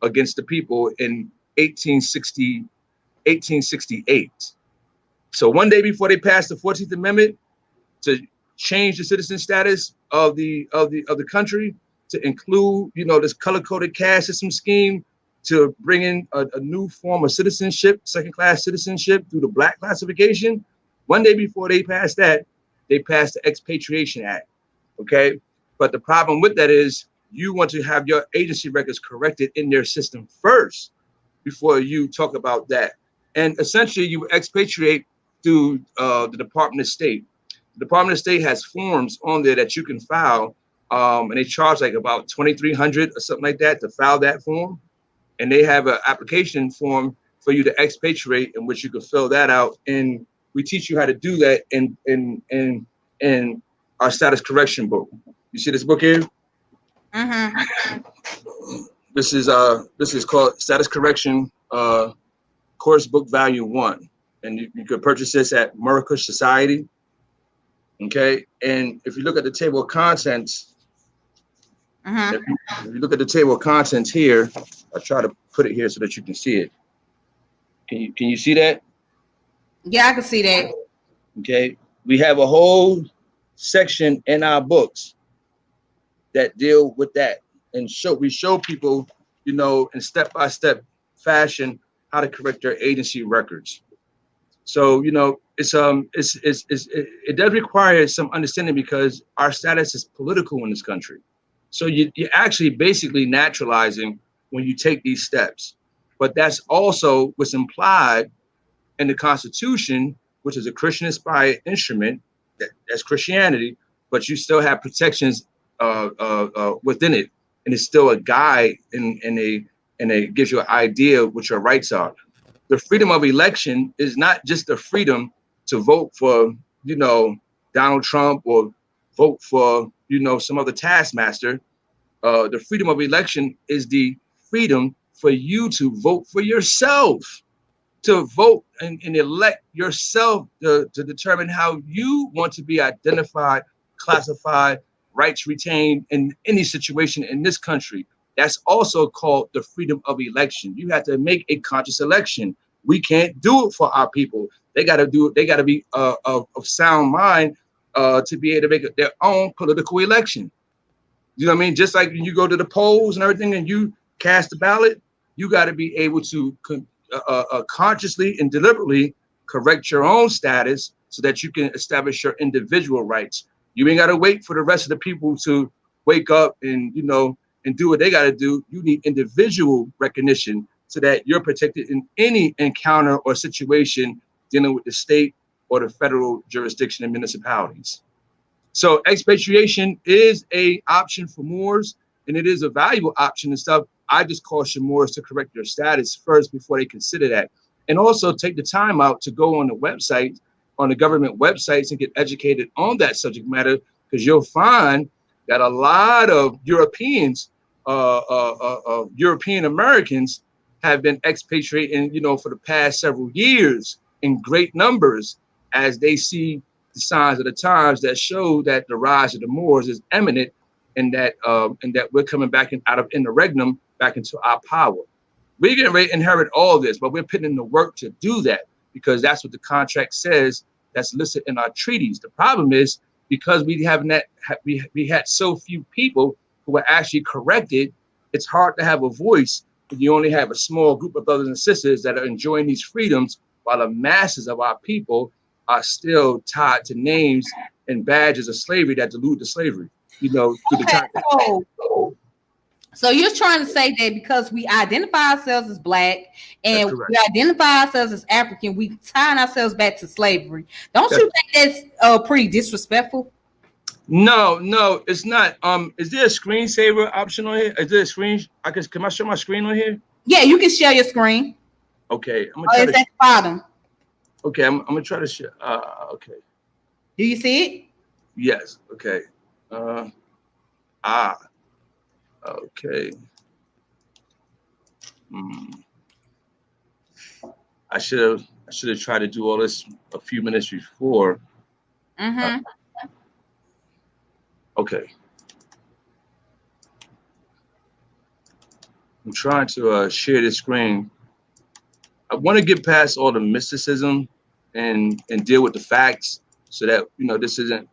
against the people in 1868. So one day before they passed the 14th Amendment to change the citizen status of the country to include, this color-coded caste system scheme, to bring in a new form of citizenship, second-class citizenship through the black classification. One day before they passed that, they passed the Expatriation Act. Okay, but the problem with that is you want to have your agency records corrected in their system first before you talk about that. And essentially, you expatriate through the Department of State. The Department of State has forms on there that you can file, and they charge like about $2,300 or something like that to file that form. And they have an application form for you to expatriate, in which you can fill that out. And we teach you how to do that in our status correction book. You see this book here? Mm-hmm. This is called Status Correction Course Book Volume 1. And you could purchase this at Moorish Society. Okay, and if you look at the table of contents, if you look at the table of contents here, I'll try to put it here so that you can see it. Can you see that? Yeah, I can see that. Okay, we have a whole section in our books that deal with that, and we show people, in step-by-step fashion how to correct their agency records. So, it does require some understanding because our status is political in this country. So you're actually basically naturalizing when you take these steps. But that's also what's implied in the Constitution, which is a Christian-inspired instrument. That's Christianity, but you still have protections within it, and it's still a guide and it gives you an idea of what your rights are. The freedom of election is not just the freedom to vote for, Donald Trump or vote for, some other taskmaster. The freedom of election is the freedom for you to vote for yourself, to vote and elect yourself to determine how you want to be identified, classified, rights retained in any situation in this country. That's also called the freedom of election. You have to make a conscious election. We can't do it for our people. They got to do it. They got to be of sound mind to be able to make their own political election. You know what I mean? Just like when you go to the polls and everything and you cast a ballot, you got to be able to consciously and deliberately correct your own status so that you can establish your individual rights. You ain't got to wait for the rest of the people to wake up and do what they got to do. You need individual recognition so that you're protected in any encounter or situation dealing with the state or the federal jurisdiction and municipalities. So expatriation is a option for Moors, and it is a valuable option and stuff. I just caution Moors to correct their status first before they consider that. And also take the time out to go on the website, on the government websites, and get educated on that subject matter, because you'll find that a lot of Europeans, European Americans have been expatriating, for the past several years in great numbers as they see the signs of the times that show that the rise of the Moors is imminent, and that we're coming back out of interregnum back into our power. We're getting ready to inherit all this, but we're putting in the work to do that because that's what the contract says. That's listed in our treaties. The problem is because we had so few people who were actually corrected. It's hard to have a voice when you only have a small group of brothers and sisters that are enjoying these freedoms, while the masses of our people are still tied to names and badges of slavery that dilute the slavery, through the time. So you're trying to say that because we identify ourselves as black and we identify ourselves as African, we tie ourselves back to slavery. Don't you think that's pretty disrespectful? No, it's not. Is there a screensaver option on here? Is there a screen? Can I show my screen on here? Yeah, you can share your screen. Okay, I'm gonna try to. At the bottom. Okay, I'm gonna try to share. Okay. Do you see it? Yes. Okay. Okay. I should have tried to do all this a few minutes before. Okay, I'm trying to share this screen. I want to get past all the mysticism and deal with the facts, so that this isn't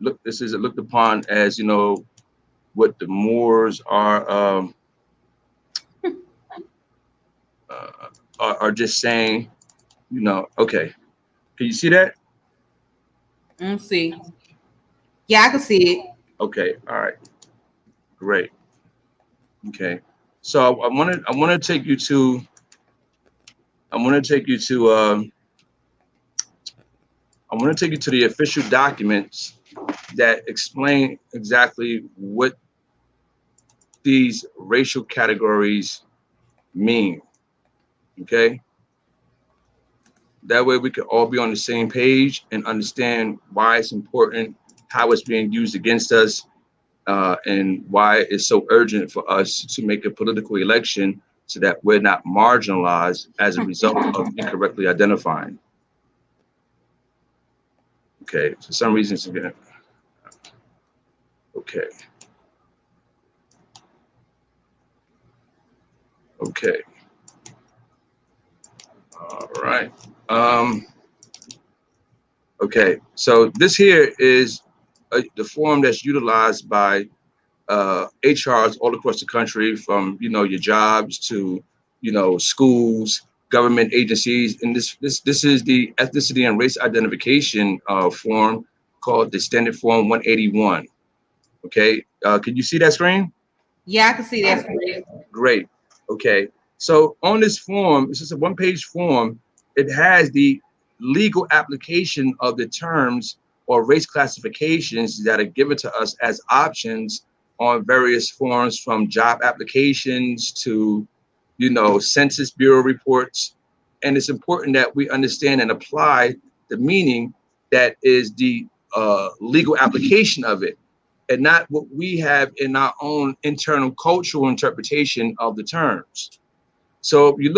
looked upon as what the Moors uh, are just saying. Okay, can you see that? Let's see. Yeah, I can see it. Okay, all right, great. Okay, so I want to take you to I want to take you to I want to take you to the official documents that explain exactly what these racial categories mean. Okay, that way we can all be on the same page and understand why it's important, how it's being used against us, and why it's so urgent for us to make a political election so that we're not marginalized as a result of incorrectly identifying. Okay, for some reason it's again. Okay, okay, all right. Um, okay, so this here is the form that's utilized by HRs all across the country, from your jobs to schools, government agencies, and this is the ethnicity and race identification form called the Standard Form 181. Okay, can you see that screen? Yeah, I can see that. Great. Okay, so on this form, it's just a one-page form. It has the legal application of the terms or race classifications that are given to us as options on various forms, from job applications to Census Bureau reports. And it's important that we understand and apply the meaning that is the legal application of it, and not what we have in our own internal cultural interpretation of the terms. So if you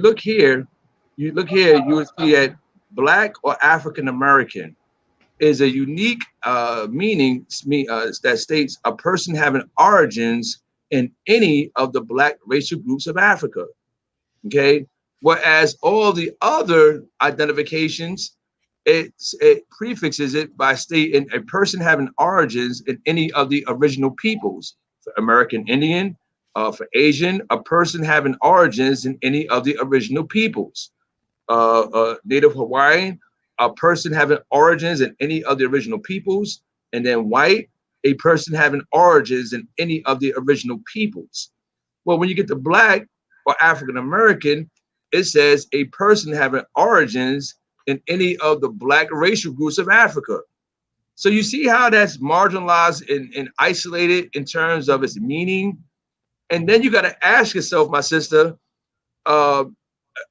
look here, you will see that Black or African American is a unique meaning that states a person having origins in any of the Black racial groups of Africa. Okay, whereas all the other identifications, it prefixes it by stating a person having origins in any of the original peoples. For American Indian, for Asian, a person having origins in any of the original peoples. Native Hawaiian, a person having origins in any of the original peoples. And then white, a person having origins in any of the original peoples. Well, when you get to Black or African American, it says a person having origins in any of the Black racial groups of Africa. So you see how that's marginalized and isolated in terms of its meaning. And then you got to ask yourself, my sister, uh,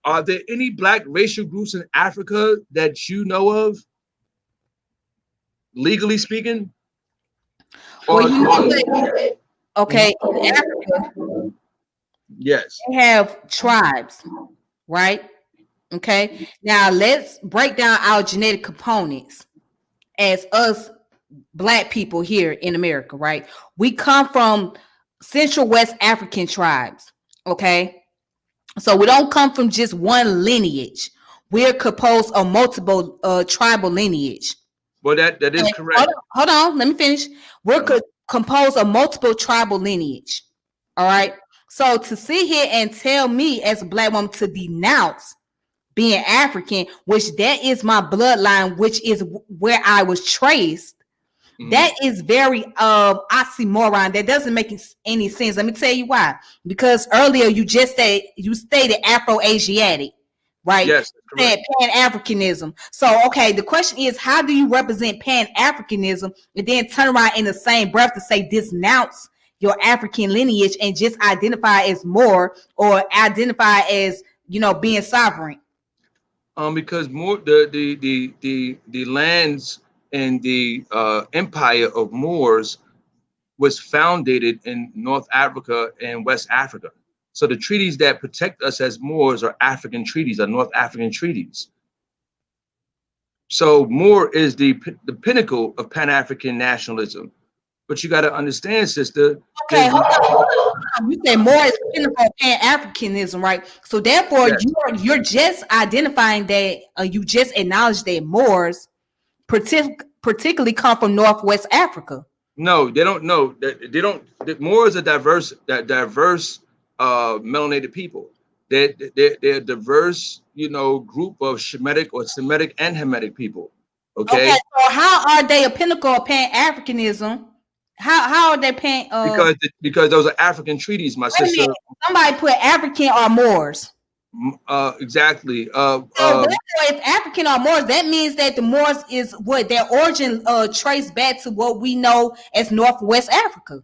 are there any Black racial groups in Africa that you know of, legally speaking? Well, Or, you know or what? Okay, in Africa, yes. they have tribes, right? Okay. Now let's break down our genetic components as us black people here in America, right? We come from Central West African tribes. Okay. So we don't come from just one lineage. We're composed of multiple tribal lineage. Well, that is And correct. hold on, let me finish. We're Uh, composed of multiple tribal lineage. All right. So to sit here and tell me as a black woman to denounce being African, which that is my bloodline, which is where I was traced, mhm. that is very oxymoron. That doesn't make any sense. Let me tell you why. Because earlier you stated Afro-Asiatic, right? Yes, that's You correct. said Pan-Africanism. So okay, the question is, how do you represent Pan-Africanism and then turn around in the same breath to say denounce your African lineage and just identify as more or identify as being sovereign? Because more the lands and the empire of Moors was founded in North Africa and West Africa. So the treaties that protect us as Moors are African treaties, are North African treaties. So Moor is the pinnacle of Pan-African nationalism. But you got to understand, sister. Okay, There's hold on. You said more is pinnacle Pan Africanism, right? So therefore, yes. you're just identifying that you just acknowledged that Moors particularly come from Northwest Africa. No, they don't know that they don't. That Moors are diverse melanated people. They're a diverse, group of Shemitic or Semitic and Hamitic people. Okay, Okay, so how are they a pinnacle of Pan Africanism? How are they pan? because those are African treaties, my Wait a minute. sister. Somebody put African or Moors. Exactly. So therefore, if African or Moors, that means that the Moors is what their origin traced back to what we know as Northwest Africa.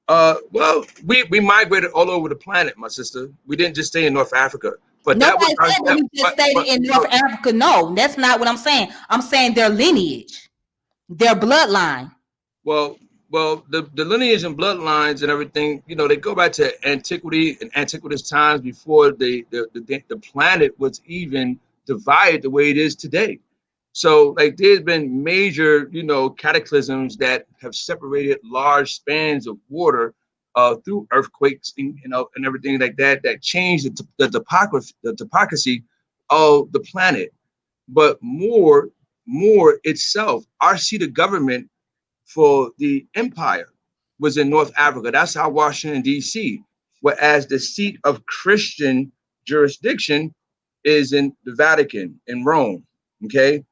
Well, we migrated all over the planet, my sister. We didn't just stay in North Africa, but that was Nobody our said that we just stayed in North Africa. No, that's not what I'm saying. I'm saying their lineage, their bloodline. well, the lineage and bloodlines and everything, they go back to antiquity and antiquitous times before the planet was even divided the way it is today. So, like, there's been major, cataclysms that have separated large spans of water through earthquakes and everything like that that changed the topography of the planet. But more itself, our seat of government for the empire was in North Africa. That's how Washington, D.C., whereas the seat of Christian jurisdiction is in the Vatican, in Rome. Okay.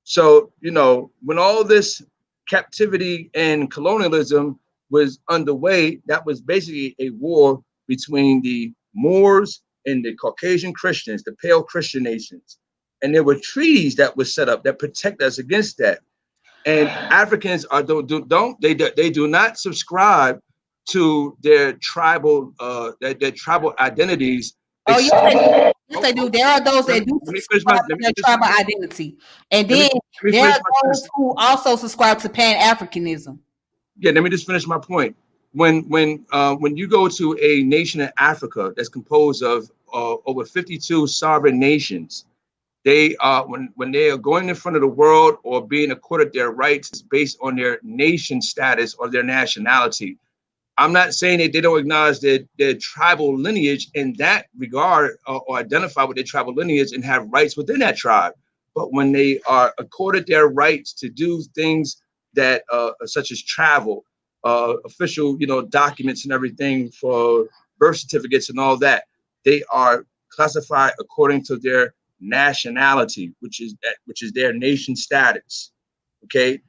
So, when all this captivity and colonialism was underway, that was basically a war between the Moors and the Caucasian Christians, the pale Christian nations. And there were treaties that were set up that protect us against that. And Africans are they do not subscribe to their tribal identities. Oh yes, they do. Yes, Oh, they do. There are those let that me, do let me finish my subscribe to their tribal identity, and let me then let me there finish are my those who also subscribe to Pan Africanism. yeah, let me just finish my point. When you go to a nation in Africa that's composed of over 52 sovereign nations, they when they are going in front of the world or being accorded their rights based on their nation status or their nationality. I'm not saying that they don't acknowledge their tribal lineage in that regard, or identify with their tribal lineage and have rights within that tribe. But when they are accorded their rights to do things that such as travel, official documents and everything for birth certificates and all that, they are classified according to their nationality, which is their nation status. Okay,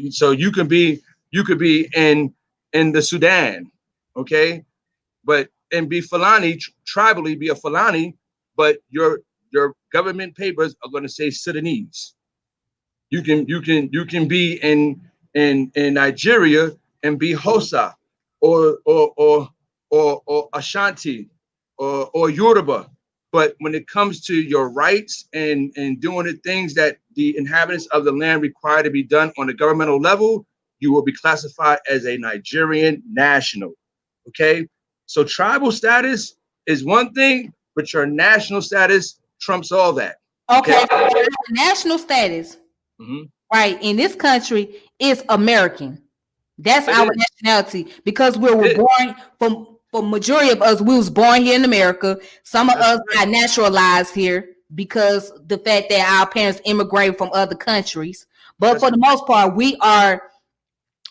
so you could be in the Sudan, okay, but and be Fulani, tribally be a Fulani, but your government papers are going to say Sudanese. You can be in Nigeria and be Hosa or Ashanti or Yoruba. But when it comes to your rights and doing the things that the inhabitants of the land require to be done on a governmental level, you will be classified as a Nigerian national. Okay? So tribal status is one thing, but your national status trumps all that. Okay? Okay, so our national status, Mhm. right, in this country is American. That's It our is. nationality because we were It, born from. For majority of us, we was born here in America. Some of that's us correct. got naturalized here because the fact that our parents immigrated from other countries. But That's for the most part, we are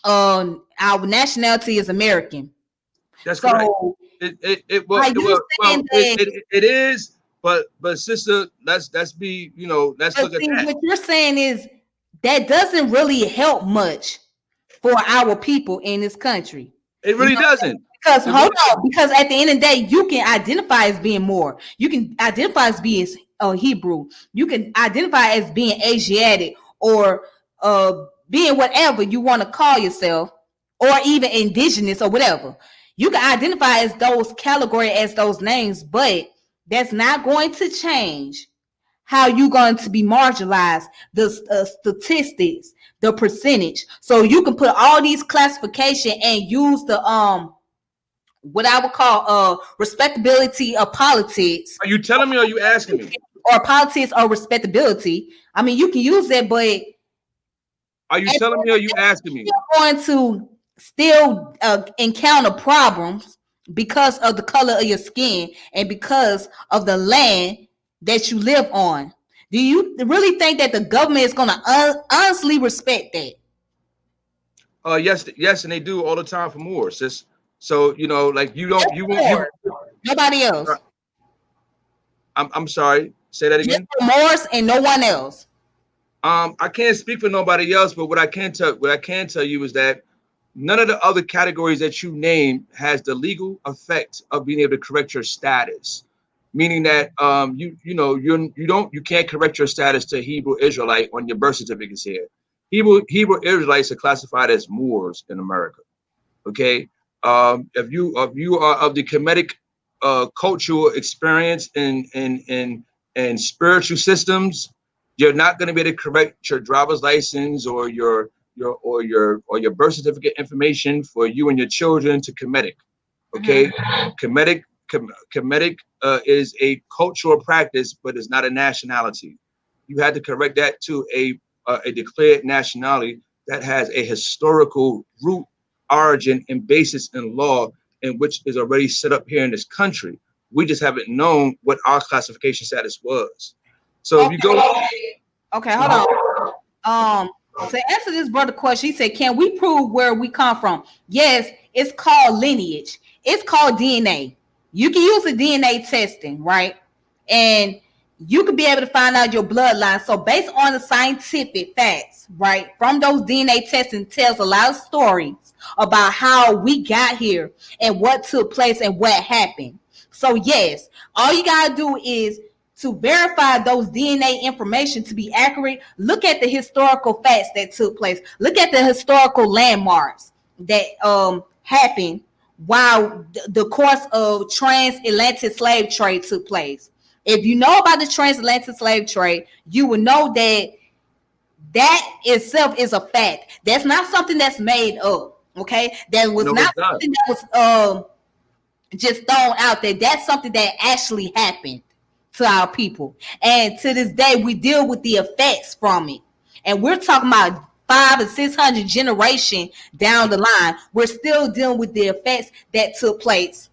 our nationality is American. That's correct. So It will are it you will well saying that? it is, but sister, let's be let's But look at see, that. what you're saying is that doesn't really help much for our people in this country. It You really know, doesn't. because It hold really on, doesn't. because at the end of the day, you can identify as being more. You can identify as being Hebrew. You can identify as being Asiatic or being whatever you want to call yourself, or even indigenous or whatever. You can identify as those category as those names, but that's not going to change how you going to be marginalized, the statistics, the percentage. So you can put all these classification and use the what I would call respectability of politics, Are you telling me or are you asking me? or politics or respectability. I mean, you can use that, but Are you And telling me or are you asking me? you're going to still encounter problems because of the color of your skin and because of the land that you live on. Do you really think that the government is going to honestly respect that? Yes, yes, and they do all the time for more, sis. So like Just you won't, Moors, nobody uh, else. I'm sorry. Say that Just again. for Moors and no one else. I can't speak for nobody else, but what I can tell you is that none of the other categories that you name has the legal effect of being able to correct your status. Meaning that you can't correct your status to Hebrew Israelite on your birth certificates here. Hebrew Israelites are classified as Moors in America. Okay, if you are of the Kemetic cultural experience and spiritual systems, you're not going to be able to correct your driver's license or your birth certificate information for you and your children to Kemetic. Okay, Mhm. Kemetic Kemetic is a cultural practice, but it's not a nationality. You had to correct that to a declared nationality that has a historical root, origin, and basis in law, in which is already set up here in this country. We just haven't known what our classification status was. So if you go, Okay. Okay, hold on. To answer this brother question, he said, "Can we prove where we come from?" Yes, it's called lineage. It's called DNA. You can use the DNA testing, right? And you could be able to find out your bloodline. So, based on the scientific facts, right, from those DNA testing, tells a lot of stories about how we got here and what took place and what happened. So, yes, all you gotta do is to verify those DNA information to be accurate, look at the historical facts that took place. Look at the historical landmarks that happened while the course of transatlantic slave trade took place. If you know about the transatlantic slave trade, you will know that that itself is a fact. That's not something that's made up. Okay, that was no, not it's not. something that was just thrown out there. That's something that actually happened to our people. And to this day, we deal with the effects from it. And we're talking about 500 and 600 generation down the line. We're still dealing with the effects that took place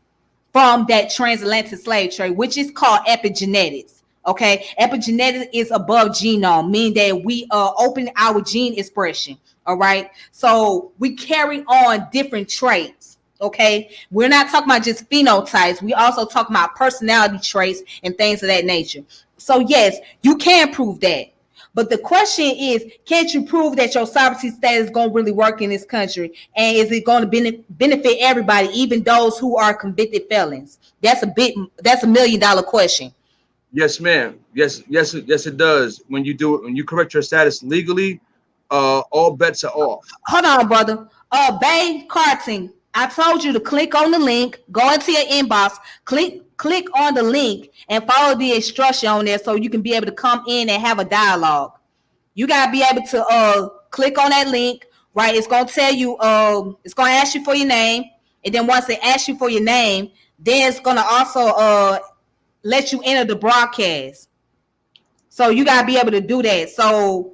from that transatlantic slave trade, which is called epigenetics. Okay, epigenetics is above genome, meaning that we open our gene expression. All right, so we carry on different traits. Okay, we're not talking about just phenotypes. We also talking about personality traits and things of that nature. So yes, you can prove that. But the question is, can't you prove that your sovereignty status is going to really work in this country? And is it going to benefit everybody, even those who are convicted felons? That's $1 million question. Yes, ma'am. Yes, yes, yes, it does. When you do it, when you correct your status legally, all bets are off. Hold on, brother. Bay Carting, I told you to click on the link, go into your inbox, click on the link, and follow the instruction on there so you can be able to come in and have a dialogue. You gotta be able to click on that link, right? It's gonna tell you, it's gonna ask you for your name, and then once it asks you for your name, then it's gonna also let you enter the broadcast. So you gotta be able to do that. So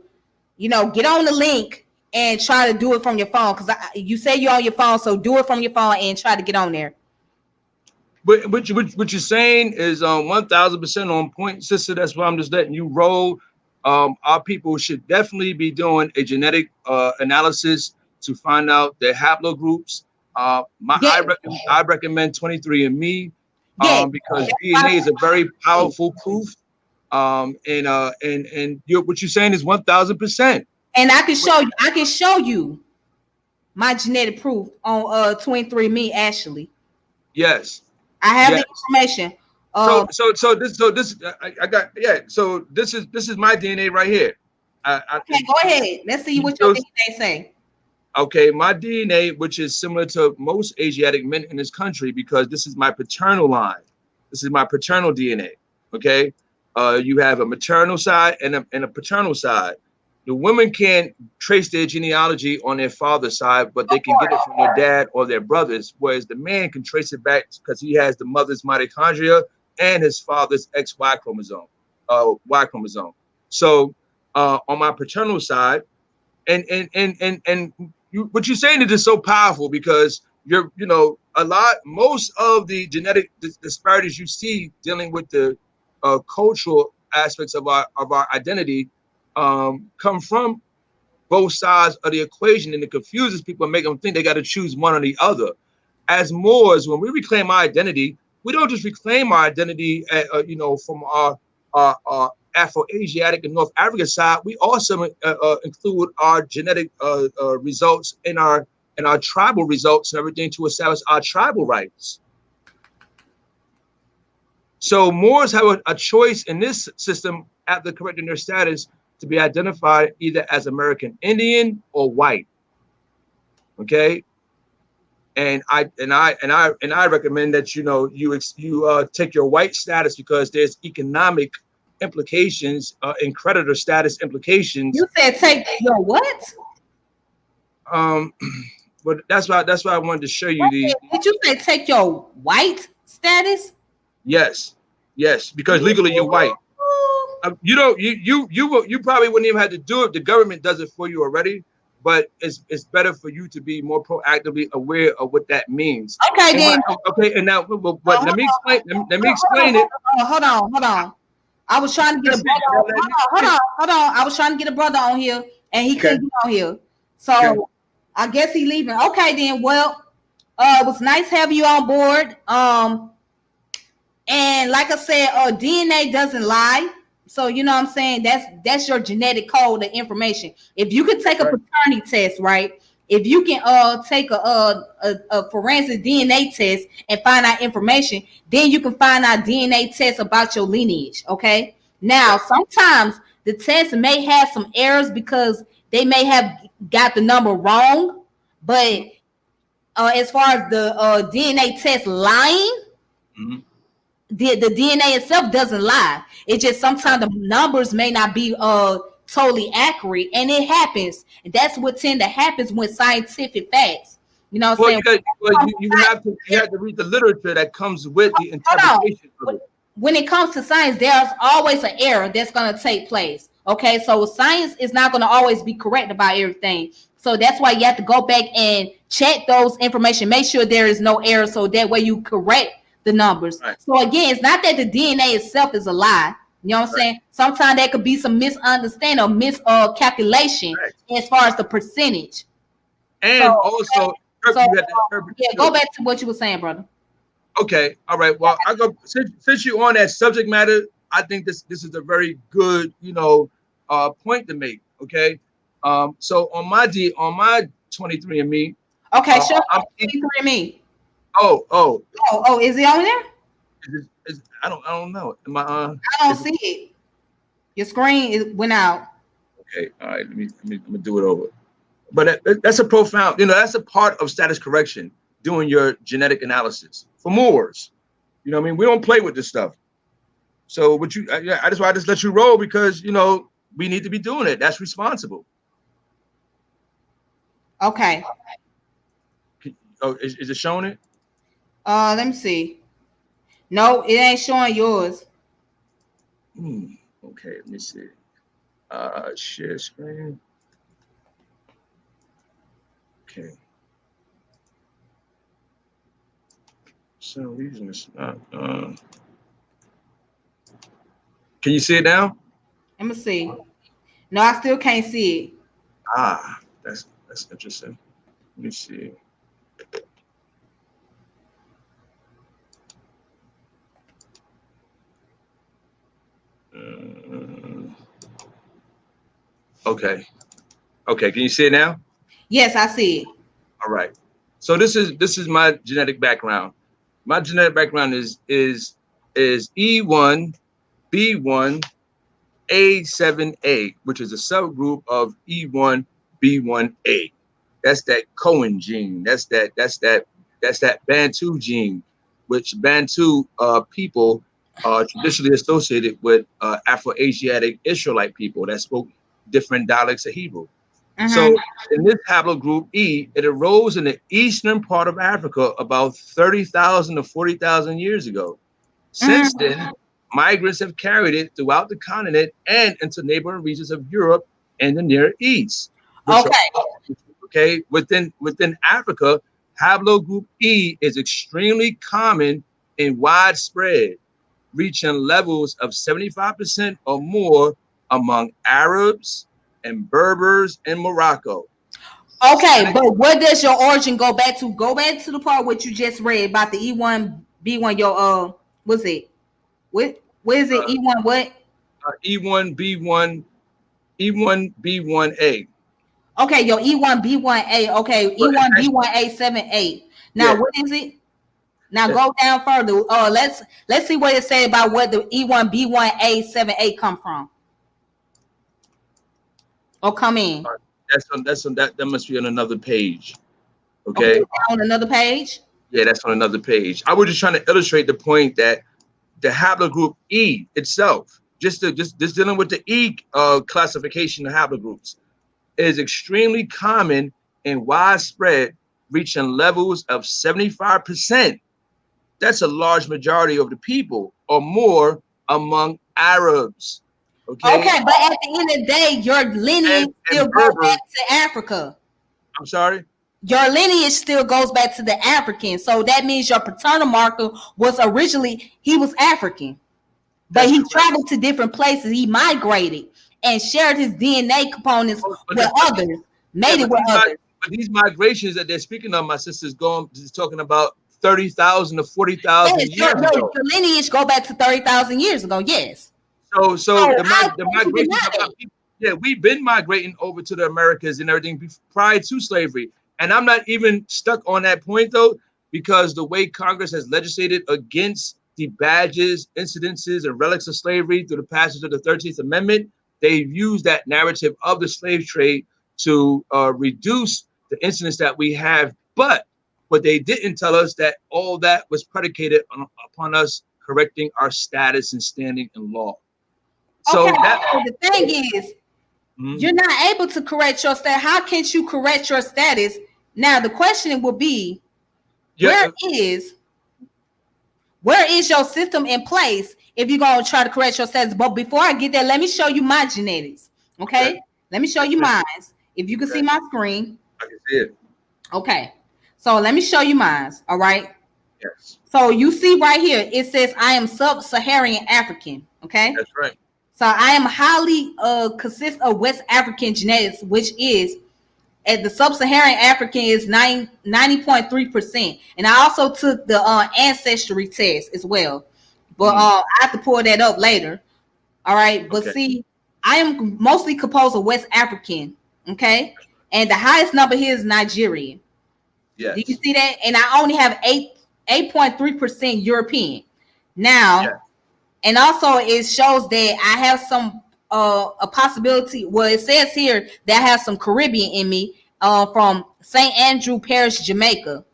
get on the link and try to do it from your phone because you say you're on your phone, so do it from your phone and try to get on there. But what you're saying is 1,000% on point, sister. That's why I'm just letting you roll. Our people should definitely be doing a genetic analysis to find out their haplogroups. Yeah, I recommend 23andMe yeah. because DNA is a very powerful proof. What you're saying is 1,000%. And I can show you my genetic proof on 23andMe. Actually, Yes, I have the yes. information. I got, yeah. So this is my DNA right here. Okay, go ahead. Let's see You what your chose, DNA say. okay, my DNA, which is similar to most Asiatic men in this country, because this is my paternal line. This is my paternal DNA. Okay, you have a maternal side and a paternal side. The women can't trace their genealogy on their father's side, but they can get it from their dad or their brothers, whereas the man can trace it back because he has the mother's mitochondria and his father's XY chromosome, Y chromosome. So on my paternal side, What you're saying is just so powerful because most of the genetic disparities you see dealing with the cultural aspects of our identity come from both sides of the equation, and it confuses people and make them think they got to choose one or the other. As Moors, when we reclaim our identity, we don't just reclaim our identity, from our Afro-Asiatic and North African side. We also include our genetic results in our tribal results and everything to establish our tribal rights. So Moors have a choice in this system after correcting their status to be identified either as American Indian or white. Okay. And I recommend that you take your white status because there's economic implications and creditor status implications. You said take your what? But that's why I wanted to show you the. Did you say take your white status? Yes, because legally you're white. You probably wouldn't even have to do it. The government does it for you already. But it's better for you to be more proactively aware of what that means. Okay, then. And now, but let me explain it. Hold on. I was trying to get a brother. Hold on. I was trying to get a brother on here, and he couldn't get on here. So I guess he leaving. Okay, then. Well, it was nice having you on board. And like I said, DNA doesn't lie. So you know what I'm saying? That's your genetic code of information. If you could take a paternity test, right? If you can take a forensic DNA test and find out information, then you can find out DNA tests about your lineage. Okay. Now, sometimes the test may have some errors because they may have got the number wrong. But as far as the DNA test lying, the DNA itself doesn't lie. It's just sometimes the numbers may not be totally accurate, and it happens. And that's what tend to happen with scientific facts. You know what I'm saying? You have to read the literature that comes with the interpretation of it. When it comes to science, there's always an error that's going to take place. Okay, so science is not going to always be correct about everything. So that's why you have to go back and check those information, make sure there is no error, so that way you correct the numbers. Right. So again, it's not that the DNA itself is a lie. You know what I'm saying? Sometimes there could be some misunderstanding or miscalculation as far as the percentage. And also, go back to what you were saying, brother. Okay, all right. Well, since you're on that subject matter, I think this is a very good point to make. Okay, so on my 23andMe. Okay, sure. 23andMe. Oh, is he on there? I don't know. I don't see it. Your screen went out. Okay, all right. Let me do it over. But that's a profound. That's a part of status correction. Doing your genetic analysis for Moors. You know what I mean? We don't play with this stuff. So I just let you roll because we need to be doing it. That's responsible. Okay. Is it showing it? Let me see. No, it ain't showing yours. Okay, let me see. Share screen. Okay. For some reason it's not. Can you see it now? Let me see. No, I still can't see it. That's interesting. Let me see. Okay. Can you see it now? Yes, I see it. All right. So this is my genetic background. My genetic background is E1, B1, A7A, which is a subgroup of E1, B1A. That's that Cohen gene. That's that Bantu gene, which Bantu people are traditionally associated with Afro-Asiatic Israelite people that spoke different dialects of Hebrew. So in this haplogroup E, it arose in the eastern part of Africa about 30,000 to 40,000 years ago. Since then, migrants have carried it throughout the continent and into neighboring regions of Europe and the Near East. which are Okay. okay within Africa. Haplogroup E is extremely common and widespread, reaching levels of 75% or more among Arabs and Berbers in Morocco. Okay, but where does your origin go back to? Go back to the part what you just read about the E1B1. Your what's it? What is it? Uh, E1 what? E1B1, E1B1A. Okay, your E1B1A. Okay, But E1B1A78. Now yeah, what is it? Now uh, go down further. Let's see what it say about where the E1B1A78 come from or come in. that must be on another page. Okay, Okay, on another page. yeah, that's on another page. I was just trying to illustrate the point that the haplogroup E itself, just dealing with the E classification of haplogroups, is extremely common and widespread, reaching levels of 75%. That's a large majority of the people or more among Arabs. Okay, Okay, but at the end of the day, your lineage still and goes back Berbers. to Africa. I'm sorry. Your lineage still goes back to the African. So that means your paternal marker was originally he was African, but That's he correct. traveled to different places. He migrated and shared his DNA components with others, Yeah, mated with others. but these migrations that they're speaking of, my sister's going is talking about 30,000 to Yes, 40,000 years ago. your lineage go back to 30,000 years ago. Yes. So So I the can't migrations deny of our it. people, yeah, we've been migrating over to the Americas and everything prior to slavery. And I'm not even stuck on that point though, because the way Congress has legislated against the badges, incidences, and relics of slavery through the passage of the 13th Amendment, they've used that narrative of the slave trade to reduce the incidents that we have. But what they didn't tell us that all that was predicated upon us correcting our status and standing in law. Okay, So that so the thing is, mhm. you're not able to correct your status. How can't you correct your status? Now the question will be, Yeah, where is where is your system in place if you're gonna try to correct your status? But before I get there, let me show you my genetics. okay. Okay, let me show Yes, you ma'am. mine. If you can see Okay. my screen. I can see it. Okay, so let me show you mine. All right. Yes. So you see right here, it says I am sub-Saharan African. Okay. That's right. So I am highly consist of West African genetics, which is at the sub-Saharan African is 90.3%. And I also took the ancestry test as well. But I have to pull that up later. All right. But Okay. see, I am mostly composed of West African. Okay. And the highest number here is Nigerian. Do you Yes. see that? And I only have 8.3% European. Now, Yes. and also it shows that I have some a possibility. Well, it says here that I have some Caribbean in me from St. Andrew Parish, Jamaica.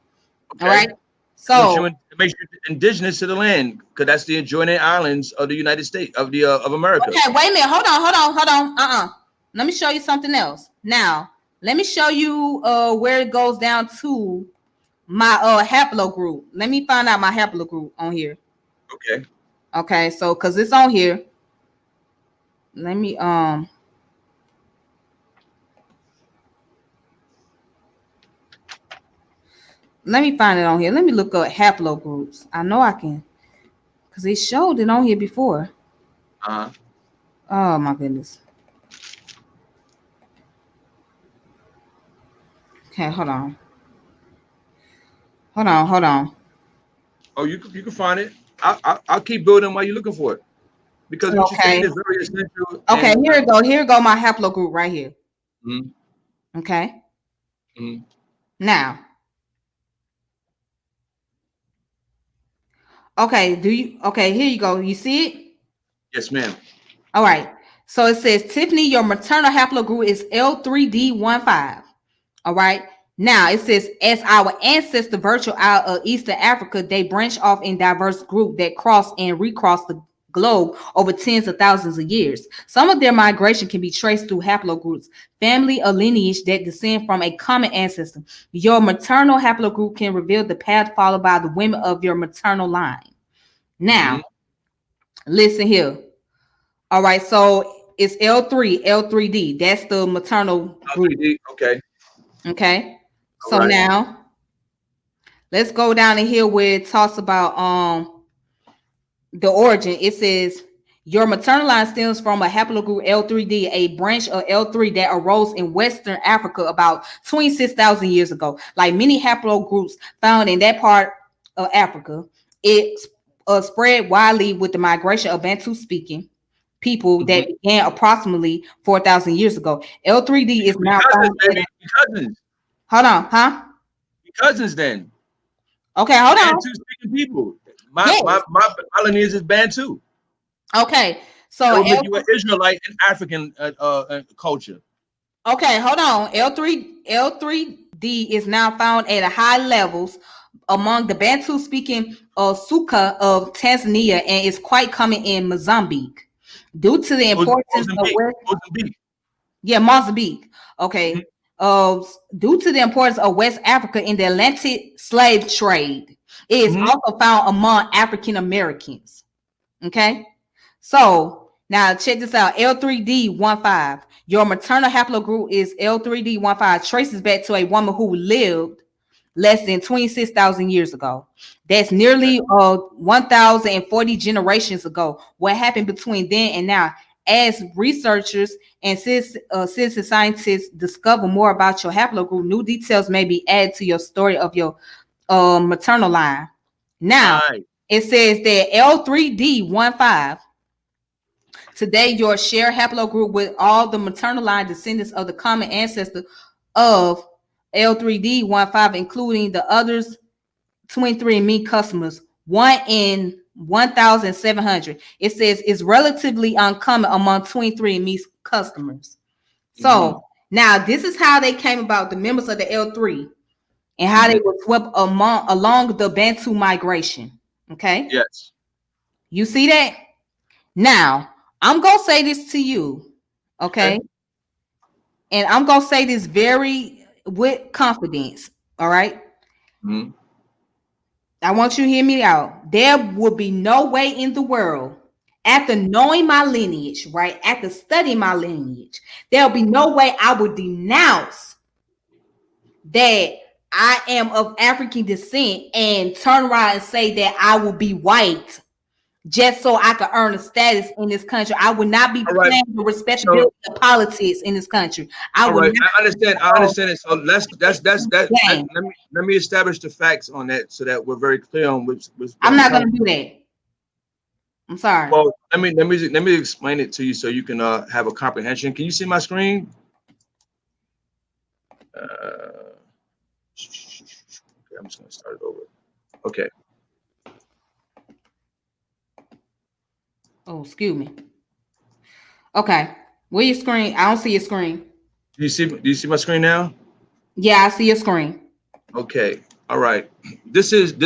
All Okay. right. So It makes you indigenous to the land because that's the adjoining islands of the United States of America. okay, wait a minute. Hold on. Let me show you something else. Now, let me show you where it goes down to my haplogroup. Let me find out my haplogroup on here. Okay. Okay, so because it's on here. Let me find it on here. Let me look up haplogroups. I know I can because it showed it on here before. Uh-huh. Oh my goodness. Okay, hold on. Oh, you can find it. I'll keep building while you're looking for it because what you're saying Okay. is very essential. Okay, And here it go. Here go my haplogroup right here. Mhm. Okay. Mhm. Now, okay, here you go. You see it? Yes, ma'am. All right. So it says, Tiffany, your maternal haplogroup is L3D15. All right. Now it says, as our ancestor virtual out of Eastern Africa, they branch off in diverse groups that cross and recross the globe over tens of thousands of years. Some of their migration can be traced through haplogroups, family or lineage that descend from a common ancestor. Your maternal haplogroup can reveal the path followed by the women of your maternal line. Now, Mhm. listen here. All right, so it's L3D. That's the maternal group. L3D. Okay. Okay. All So right. now let's go down in here where it talks about the origin. It says your maternal line stems from a haplogroup L3D, a branch of L3 that arose in Western Africa about 26,000 years ago. Like many haplogroups found in that part of Africa, it spread widely with the migration of Bantu speaking people that began approximately 4,000 years ago. L3D is We now cousins, found baby. We cousins. hold on, huh? We cousins then. Okay, hold on. Bantu speaking people. My Yes. my my my lineage is Bantu. Okay. That So would make you an Israelite in African culture. okay, hold on. L3D is now found at a high levels among the Bantu speaking Suka of Tanzania and is quite common in Mozambique. Due to the importance of Mozambique. West, Mozambique. yeah, Mozambique. Okay. Mhm. Due to the importance of West Africa in the Atlantic slave trade, it is Mhm. also found among African Americans. Okay. So now check this out. L3D15. Your maternal haplogroup is L3D15. Traces back to a woman who lived less than 26,000 years ago. That's nearly 1,040 generations ago. What happened between then and now? As researchers and citizen scientists discover more about your haplogroup, new details may be added to your story of your maternal line. Now, Right. it says that L3D15 today, your shared haplogroup with all the maternal line descendants of the common ancestor of L3D15, including the others 23andMe customers, 1 in 1,700. It says it's relatively uncommon among 23andMe customers. Mhm. So now this is how they came about the members of the L3 and how they Mhm. were swept along the Bantu migration. Okay, Yes. you see that? Now, I'm going to say this to you, Okay. okay? And I'm going to say this very with confidence, all right? Mhm. I want you to hear me out. There would be no way in the world, after knowing my lineage, right? After studying my lineage, there'll be no way I would denounce that I am of African descent and turn around and say that I will be white just so I could earn a status in this country. I would not be All right. playing the So, respectability of politics in this country. I all would right. not I understand. I understand it. So game. let me establish the facts on that so that we're very clear on what I'm I'm not telling gonna you. do that. I'm sorry. Well, let me explain it to you so you can have a comprehension. Can you see my screen? Okay, I'm just gonna start it over. Okay. Oh, excuse me. Okay. Where your screen? I don't see your screen. Do you see my screen now? Yeah, I see your screen. Okay. All right. This here is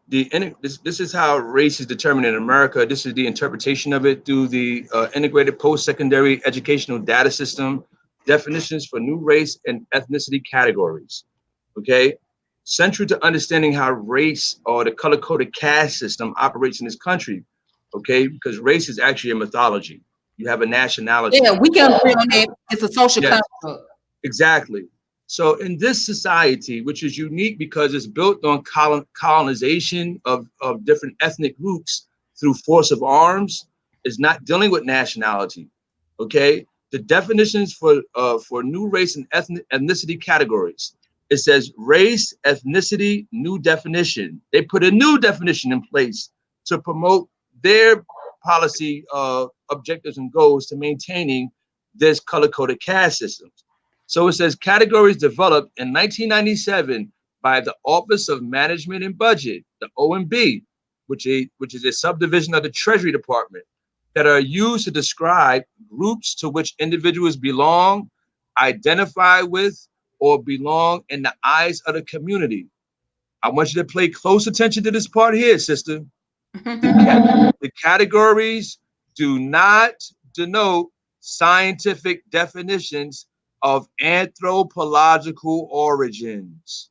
this is how race is determined in America. This is the interpretation of it through the integrated post-secondary educational data system, definitions for new race and ethnicity categories. Okay. Central to understanding how race or the color-coded caste system operates in this country. Okay, because race is actually a mythology. You have a nationality. Yeah, we can agree on that. It's a social Yes. construct. Exactly. So in this society, which is unique because it's built on colonization of different ethnic groups through force of arms, is not dealing with nationality. Okay. The definitions for new race and ethnicity categories. It says race, ethnicity, new definition. They put a new definition in place to promote their policy objectives and goals to maintaining this color-coded caste system. So it says categories developed in 1997 by the Office of Management and Budget, the OMB, which is a subdivision of the Treasury Department, that are used to describe groups to which individuals belong, identify with, or belong in the eyes of the community. I want you to pay close attention to this part here, sister. The categories do not denote scientific definitions of anthropological origins.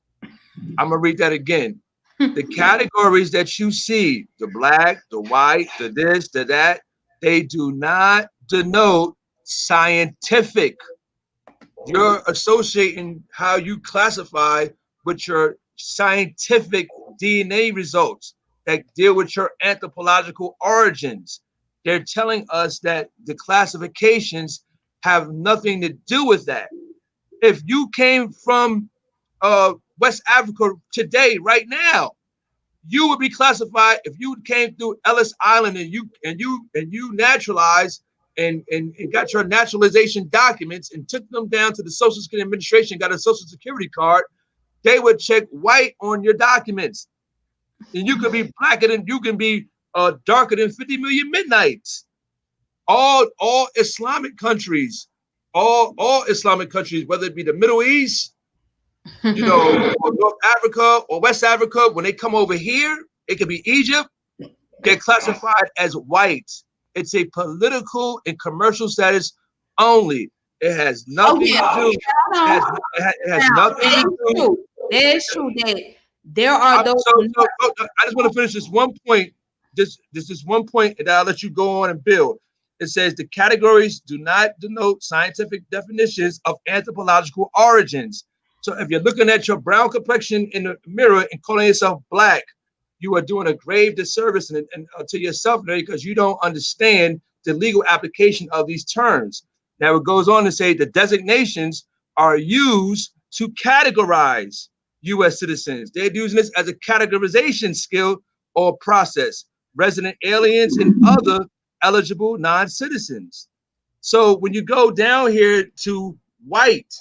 I'm going to read that again. The categories that you see, the black, the white, the this, the that, They do not denote scientific. You're associating how you classify with your scientific DNA results that deal with your anthropological origins. They're telling us that the classifications have nothing to do with that. If you came from West Africa today, right now, you would be classified if you came through Ellis Island and you naturalized and got your naturalization documents and took them down to the Social Security Administration, got a Social Security card. They would check white on your documents, and you could be blacker than you can be darker than 50 million midnights. All Islamic countries, all Islamic countries, whether it be the Middle East, or North Africa or West Africa, when they come over here, it could be Egypt, they're classified as white. It's a political and commercial status only. It has nothing to do. It has nothing to do. That is true that there are those. I just want to finish this one point. This one point, and I'll let you go on and build. It says the categories do not denote scientific definitions of anthropological origins. So if you're looking at your brown complexion in the mirror and calling yourself black, you are doing a grave disservice and to yourself because you don't understand the legal application of these terms. Now it goes on to say the designations are used to categorize U.S. citizens. They're using this as a categorization skill or process, resident aliens and other eligible non-citizens. So when you go down here to white,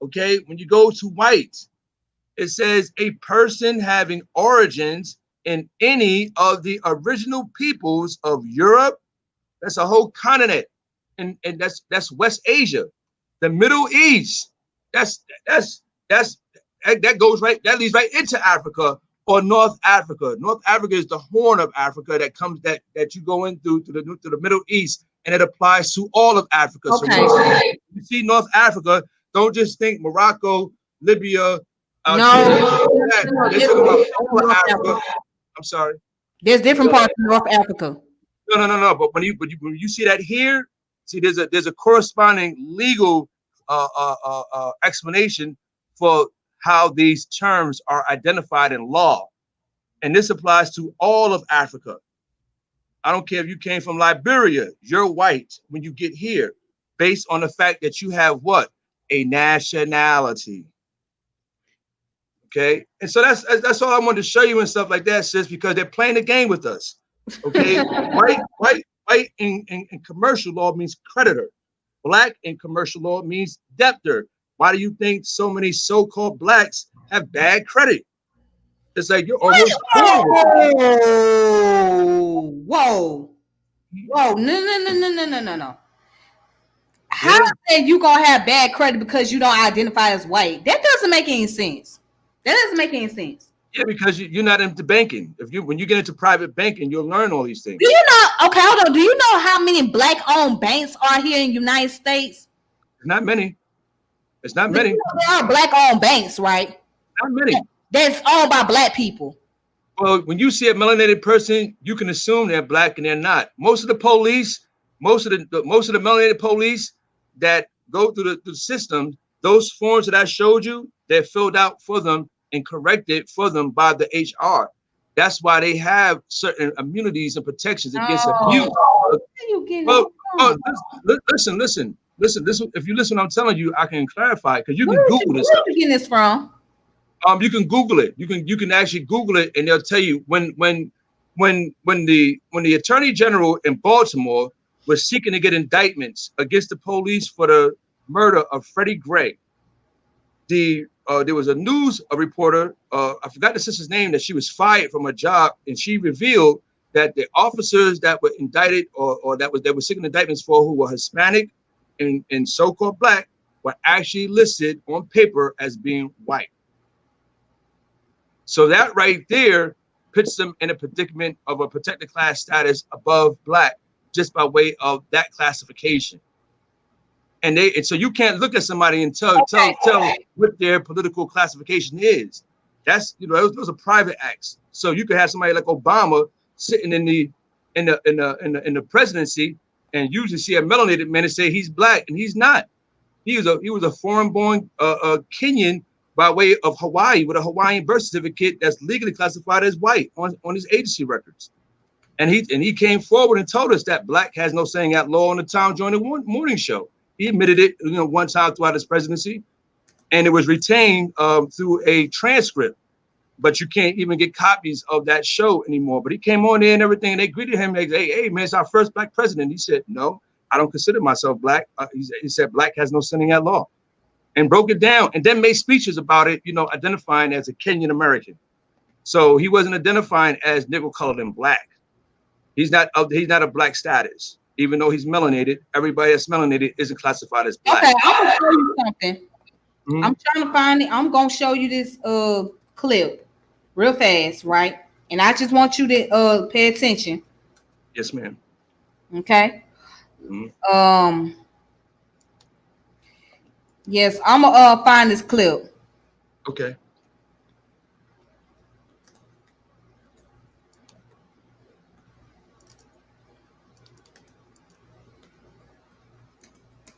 okay, when you go to white, it says a person having origins in any of the original peoples of Europe. That's a whole continent, and that's West Asia, the Middle East. That goes right. That leads right into Africa or North Africa. North Africa is the Horn of Africa that comes that you go in through to the Middle East, and it applies to all of Africa. Okay. So you see North Africa, don't just think Morocco, Libya. No. I'm sorry. There's different parts of North Africa. No. But when you see that here, see there's a corresponding legal explanation for how these terms are identified in law, and this applies to all of Africa. I don't care if you came from Liberia, you're white when you get here, based on the fact that you have what? A nationality. Okay, and so that's all I wanted to show you and stuff like that, sis, because they're playing the game with us. Okay, white in commercial law means creditor. Black in commercial law means debtor. Why do you think so many so-called blacks have bad credit? It's like you're almost whoa. No. How is that you gonna have bad credit because you don't identify as white? That doesn't make any sense. Yeah, because you're not into banking. When you get into private banking, you'll learn all these things. Do you know? Okay, hold on. Do you know how many black-owned banks are here in the United States? Not many. It's not many. There are black-owned banks, right? Not many. That's owned by black people. Well, when you see a melanated person, you can assume they're black and they're not. Most of the melanated police that go through the system, those forms that I showed you, they're filled out for them and corrected for them by the HR. That's why they have certain immunities and protections against abuse. Listen. If you listen, I'm telling you, I can clarify because you can Google this. Where are you getting this from? You can Google it. You can actually Google it, and they'll tell you when the Attorney General in Baltimore was seeking to get indictments against the police for the murder of Freddie Gray. There was a news reporter, I forgot the sister's name, that she was fired from her job, and she revealed that the officers that were indicted or that were seeking indictments for, who were Hispanic and so-called black, were actually listed on paper as being white. So that right there puts them in a predicament of a protected class status above black, just by way of that classification. And so you can't look at somebody and tell what their political classification is. That's those are private acts. So you could have somebody like Obama sitting in in the presidency, and usually see a melanated man and say he's black, and he's not. He was a foreign-born Kenyan by way of Hawaii with a Hawaiian birth certificate that's legally classified as white on his agency records. And he came forward and told us that black has no saying at law on the Tom Joyner morning show. He admitted it, one time throughout his presidency, and it was retained through a transcript. But you can't even get copies of that show anymore. But he came on there and everything, and they greeted him. They say, "Hey, man, it's our first black president." He said, "No, I don't consider myself black." He said, "Black has no standing at law," and broke it down, and then made speeches about it, identifying as a Kenyan American. So he wasn't identifying as Negro, colored, and black. He's not a black status, even though he's melanated. Everybody that's melanated isn't classified as black. Okay, I'm gonna show you something. Mm-hmm. I'm trying to find it. I'm gonna show you this clip real fast, right? And I just want you to pay attention. Yes, ma'am. Okay. Mm-hmm. Yes, I'm gonna find this clip. Okay.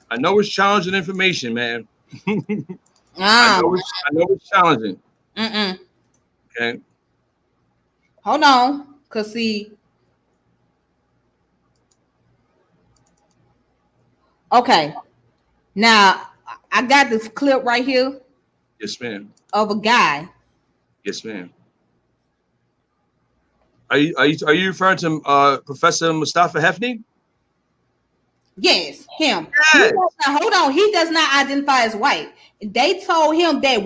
I know it's challenging information, man. I know it's challenging. Okay. Hold on, cause see. Okay. Now I got this clip right here. Yes, ma'am. Of a guy. Yes, ma'am. Are you referring to Professor Mustafa Hefny? Yes, him. Yes. Hold on. He does not identify as white. They told him that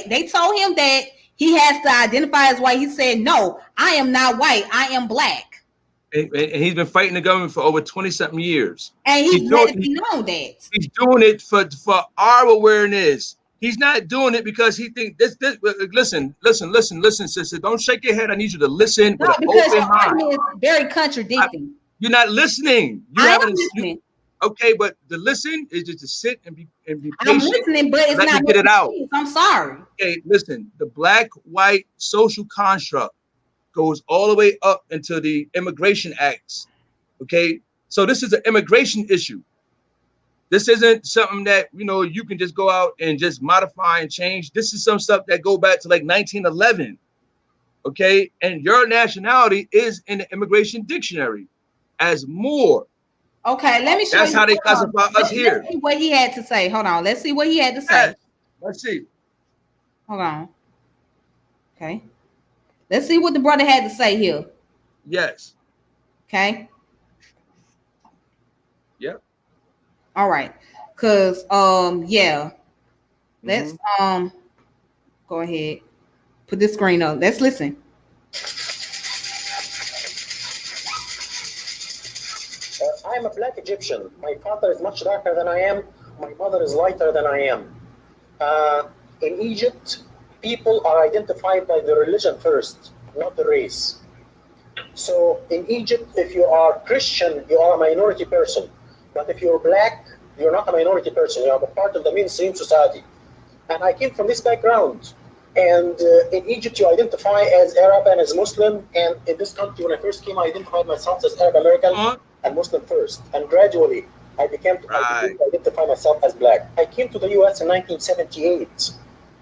they told him that he has to identify as white. He said, "No, I am not white. I am black." And he's been fighting the government for over 20-something years. And he's letting me know that. He's doing it for our awareness. He's not doing it because he thinks this. Listen, sister. Don't shake your head. I need you to listen with an open mind. Is very contradicting. You're not listening. I am listening. Okay, but the listen is just to sit and be patient. I'm listening, but it's Let not me get it out. I'm sorry. Okay, listen. The black-white social construct goes all the way up into the Immigration Acts. Okay, so this is an immigration issue. This isn't something that you can just go out and just modify and change. This is some stuff that go back to like 1911. Okay, and your nationality is in the immigration dictionary as Moor. Okay, let me show you. That's how they classify us here. Let's see what he had to say. Hold on. Let's see what he had to say. Yes. Let's see. Hold on. Okay. Let's see what the brother had to say here. Yes. Okay. Yep. All right. Cause yeah. Let's go ahead. Put this screen up. Let's listen. I'm a black Egyptian. My father is much darker than I am. My mother is lighter than I am. In Egypt, people are identified by the religion first, not the race. So in Egypt, if you are Christian, you are a minority person. But if you're black, you're not a minority person. You are a part of the mainstream society. And I came from this background. And in Egypt, you identify as Arab and as Muslim. And in this country, when I first came, I identified myself as Arab American and Muslim first. And gradually, I became to identify myself as black. I came to the US in 1978,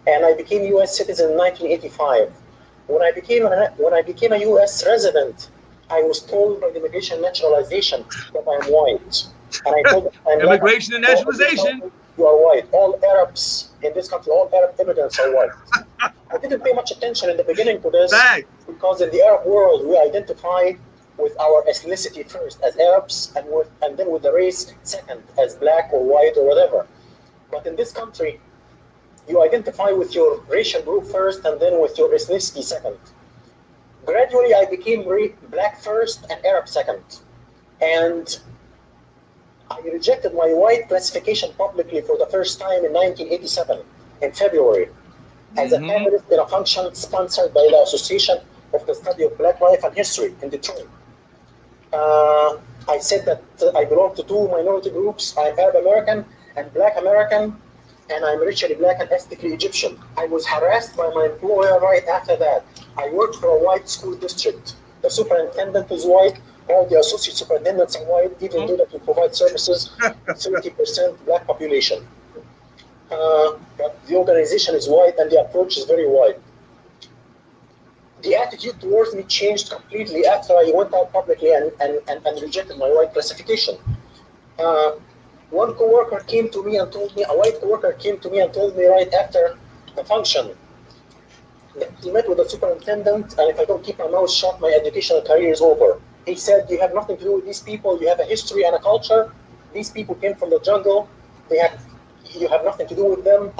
and I became a US citizen in 1985. When I became a US resident, I was told by the immigration naturalization that I'm white. And I told them, I'm immigration and naturalization. You are white. All Arabs in this country, all Arab immigrants are white. I didn't pay much attention in the beginning to this because in the Arab world, we identify with our ethnicity first as Arabs, and then with the race second as black or white or whatever. But in this country, you identify with your racial group first and then with your ethnicity second. Gradually, I became black first and Arab second. And I rejected my white classification publicly for the first time in 1987, in February, as a panelist in a function sponsored by the Association of the Study of Black Life and History in Detroit. I said that I belong to two minority groups. I'm Arab American and Black American, and I'm racially black and ethnically Egyptian. I was harassed by my employer right after that. I worked for a white school district. The superintendent is white, all the associate superintendents are white, even though that we provide services to 30% black population. But the organization is white and the approach is very white. The attitude towards me changed completely after I went out publicly and rejected my white classification. One coworker came to me and told me, a white coworker came to me and told me right after the function, that he met with the superintendent, and if I don't keep my mouth shut, my educational career is over. He said, you have nothing to do with these people, you have a history and a culture. These people came from the jungle, you have nothing to do with them.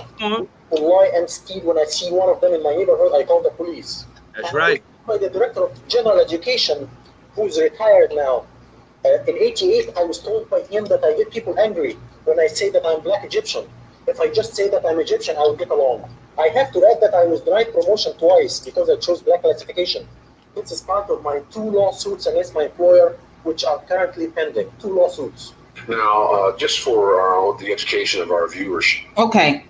Lie and steal. When I see one of them in my neighborhood, I call the police. That's right. By the director of general education, who's retired now. In '88, I was told by him that I get people angry when I say that I'm Black Egyptian. If I just say that I'm Egyptian, I will get along. I have to add that I was denied promotion twice because I chose Black classification. This is part of my 2 lawsuits against my employer, which are currently pending. 2 lawsuits. Now, just for the education of our viewers. Okay.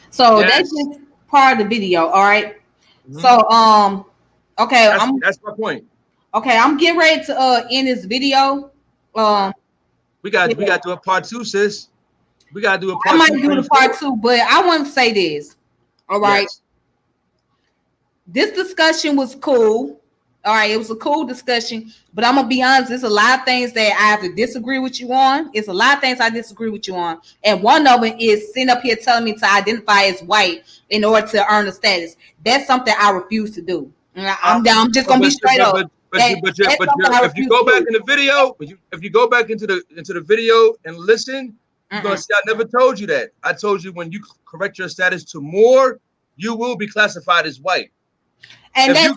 So Yes. that's just part of the video. All right. So okay, That's my point. Okay, I'm getting ready to end this video. We got to do a part 2, sis. We got to do a part 2. I might do the part 2, but I want to say this. All right. Yes. This discussion was cool. All right, it was a cool discussion, but I'm gonna be honest, there's a lot of things that I have to disagree with you on. It's a lot of things I disagree with you on. And one of them is sitting up here telling me to identify as white in order to earn a status. That's something I refuse to do. I'm just gonna be straight up. But if you go back in the video, if you go back into the video and listen, you're gonna see I never told you that. I told you when you correct your status to more, you will be classified as white. And if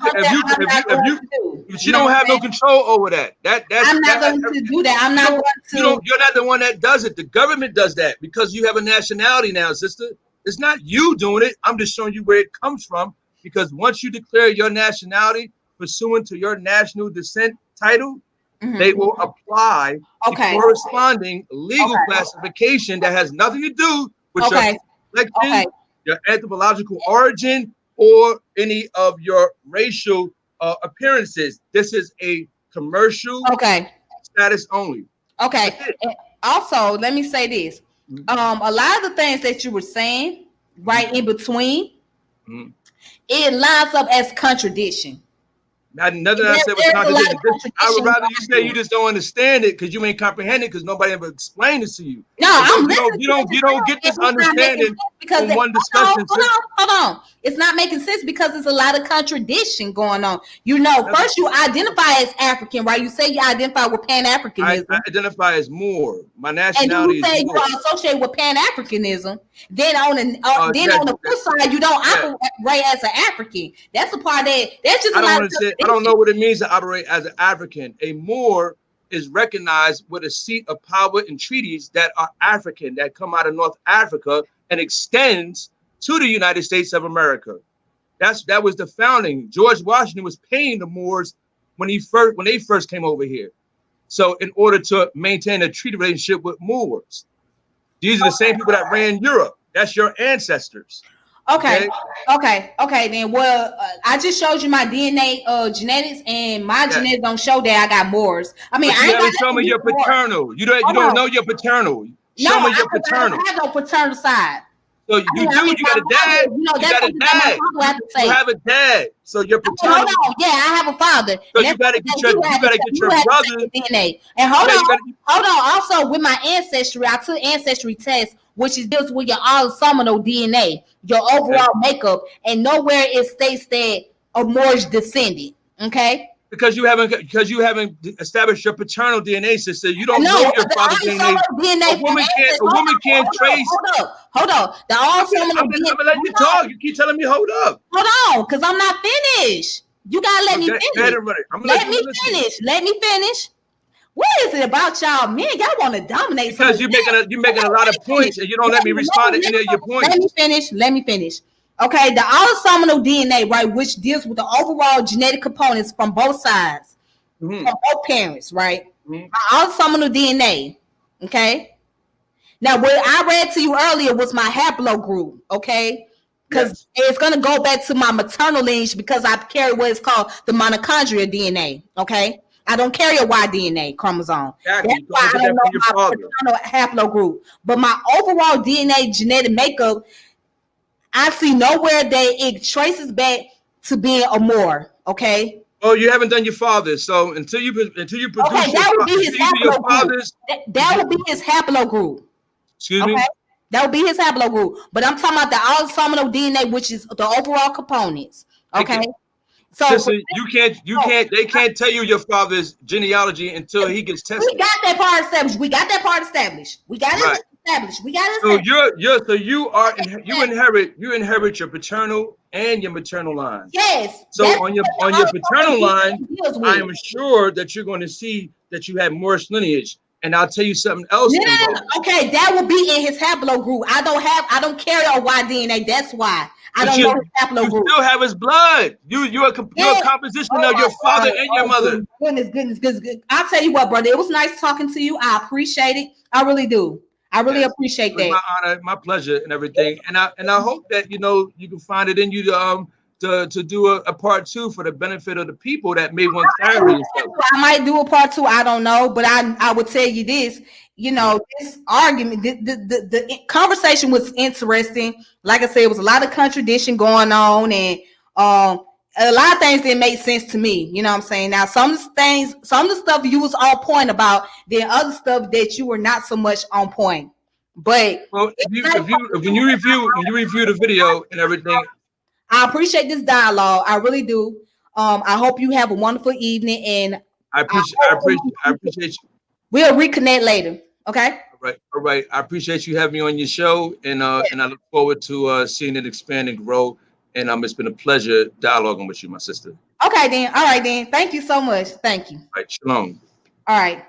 you don't have no control over that. I'm not going to do that. I'm not going to. You're not the one that does it. The government does that because you have a nationality now, sister. It's not you doing it. I'm just showing you where it comes from. Because once you declare your nationality pursuant to your national descent title, they will apply the corresponding legal classification that has nothing to do with your complexion, your anthropological origin, or any of your racial appearances. This is a commercial status only. Okay. And also, let me say this. A lot of the things that you were saying right in between, it lines up as contradiction. Nothing I said was contradiction. I would rather you say you just don't understand it because you ain't comprehend it because nobody ever explained it to you. No, you don't get this understanding from one discussion. Hold on. It's not making sense because there's a lot of contradiction going on. You know, first you identify as African, right? You say you identify with Pan-Africanism. I identify as Moor. My nationality is Moor. And you say you're associated with Pan-Africanism. Then on the flip side, you don't operate as an African. That's the part that's just I don't know what it means to operate as an African. A Moor is recognized with a seat of power in treaties that are African, that come out of North Africa and extends to the United States of America. That was the founding. George Washington was paying the Moors when they first came over here. So in order to maintain a treaty relationship with Moors, these are the same people that ran Europe. That's your ancestors. Okay. Then, well, I just showed you my DNA genetics, and my genetics don't show that I got Moors. I mean, I ain't show me your paternal. You don't know your paternal. Show me your paternal. I have no paternal side. So you do. You got a dad. You got a dad. You have a dad. So your paternal. Hold on. Yeah, I have a father. So you gotta get your brother DNA. And hold on. Also, with my ancestry, I took ancestry tests, which deals with your autosomal DNA, your overall makeup, and nowhere it states that a Moorish descendant. Okay. Because you haven't established your paternal DNA, sister. You don't know your father's DNA. A woman can't trace. Hold up. The autosomal DNA. I'm letting you talk. You keep telling me hold up. Hold on, because I'm not finished. You gotta let me finish. Let me finish. What is it about y'all, man? Y'all want to dominate? Because you're making a lot of points, and you don't let me respond to any of your points. Let me finish. Okay, the autosomal DNA, right, which deals with the overall genetic components from both sides, from both parents, right? Autosomal DNA. Okay. Now, what I read to you earlier was my haplogroup. Okay. Because it's going to go back to my maternal lineage because I carry what is called the mitochondrial DNA. Okay. I don't carry a Y DNA chromosome. Exactly. That's why I don't know Your my father. paternal haplogroup. But my overall DNA genetic makeup, I see nowhere that it traces back to being a Moor. Okay. Oh, you haven't done your father's. So until you produce Okay, that would be his your haplogroup. father's. That would be his haplogroup. Excuse Okay. me. That would be his haplogroup. But I'm talking about the autosomal DNA, which is the overall components. Okay. So Sister, they can't tell you your father's genealogy until he gets we tested. got that part established. We got that part established. We got it established. We got it So established. you inherit your paternal and your maternal line. Yes. So on your paternal line, I am No, sure that you're going to see that you have Moorish lineage. And I'll tell you something else involved. Okay, that will be in his haplogroup. I don't carry a Y DNA. That's why I don't know his haplogroup. You still have his blood. You're a composition of your father and your mother. Goodness. I'll tell you what, brother. It was nice talking to you. I appreciate it. I really do. I really appreciate that. My honor, my pleasure, and everything. And I hope that you can find it in you to do a part 2 for the benefit of the people that may want clarity. I might do a part 2. I don't know, but I would tell you this. This argument, the conversation was interesting. Like I said, it was a lot of contradiction going on, and a lot of things didn't make sense to me. You know what I'm saying? Now, some of the stuff you was on point about, then other stuff that you were not so much on point. But when you review the video and everything, I appreciate this dialogue. I really do. I hope you have a wonderful evening, and I appreciate you. We'll reconnect later. Okay. All right. I appreciate you having me on your show, and I look forward to seeing it expand and grow. And it's been a pleasure dialoguing with you, my sister. Okay, then. All right, then. Thank you so much. Thank you. All right. Shalom. All right.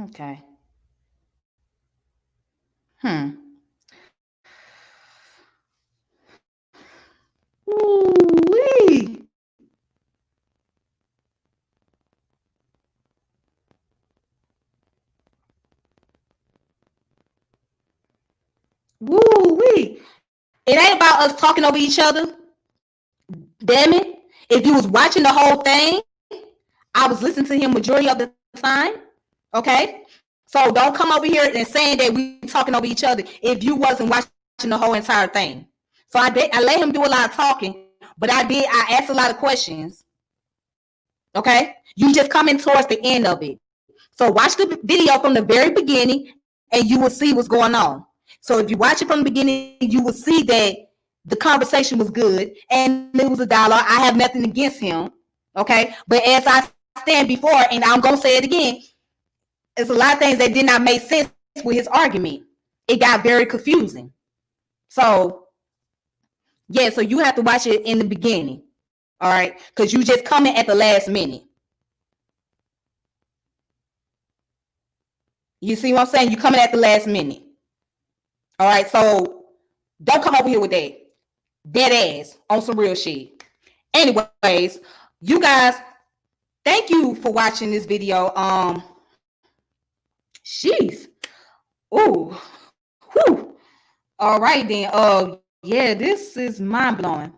Okay. Ooh-wee. Woo-wee. It ain't about us talking over each other. Damn it. If you was watching the whole thing, I was listening to him majority of the time. Okay. So don't come over here and saying that we talking over each other if you wasn't watching the whole entire thing. So I let him do a lot of talking, but I asked a lot of questions. Okay. You just coming towards the end of it. So watch the video from the very beginning and you will see what's going on. So if you watch it from the beginning, you will see that the conversation was good and it was a dialogue. I have nothing against him. Okay. But as I stand before, and I'm going to say it again, it's a lot of things that did not make sense with his argument. It got very confusing. So, yeah, so you have to watch it in the beginning. All right. Because you just coming at the last minute. You see what I'm saying? You coming at the last minute. All right. So don't come over here with that. Dead ass on some real shit. Anyways, you guys, thank you for watching this video. Jeez. Ooh. Whew. All right then. Yeah, this is mind blowing.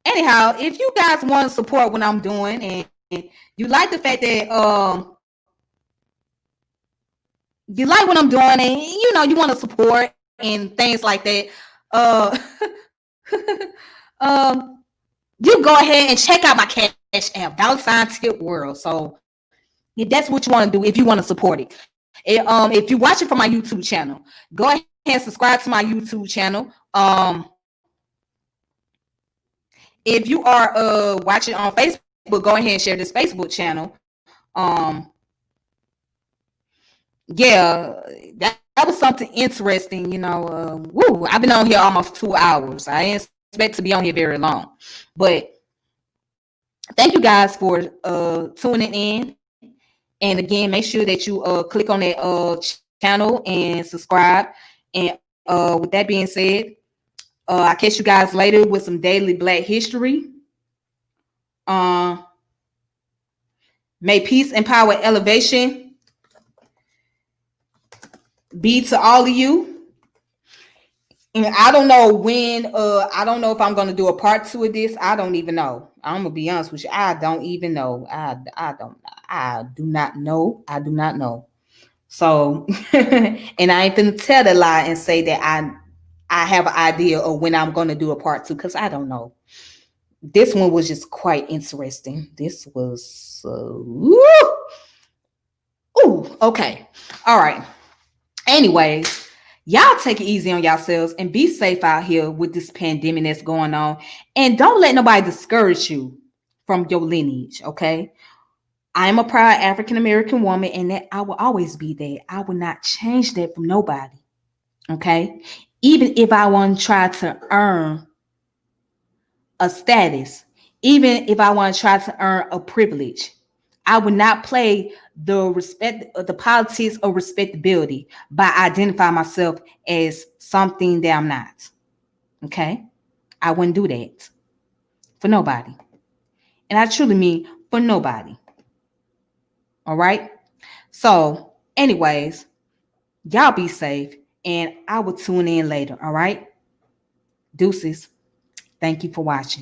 Anyhow, if you guys want to support what I'm doing and you like the fact that you like what I'm doing and you want to support and things like that, you go ahead and check out my Cash App, $Tip World. So if that's what you want to do, if you want to support it. If you watch it from my YouTube channel, go ahead and subscribe to my YouTube channel. If you are watching on Facebook, go ahead and share this Facebook channel. Yeah, that was something interesting, woo, I've been on here almost 2 hours. I didn't expect to be on here very long, but thank you guys for tuning in. And again, make sure that you click on that channel and subscribe. And with that being said, I'll catch you guys later with some daily Black history. May peace and power elevation be to all of you. And I don't know when. I don't know if I'm gonna do a part two of this. I don't even know. I'm gonna be honest with you. I don't even know. I don't. I do not know. I do not know. So, and I ain't gonna tell the lie and say that I have an idea of when I'm gonna do a part two because I don't know. This one was just quite interesting. This was ooh, okay. All right. Anyways, y'all take it easy on yourselves and be safe out here with this pandemic that's going on. And don't let nobody discourage you from your lineage, okay? I am a proud African American woman, and that I will always be that. I will not change that from nobody, okay? Even if I want to try to earn a status, even if I want to try to earn a privilege, I would not play the politics of respectability by identifying myself as something that I'm not. Okay? I wouldn't do that for nobody. And I truly mean for nobody. All right? So, anyways, y'all be safe and I will tune in later. All right? Deuces. Thank you for watching.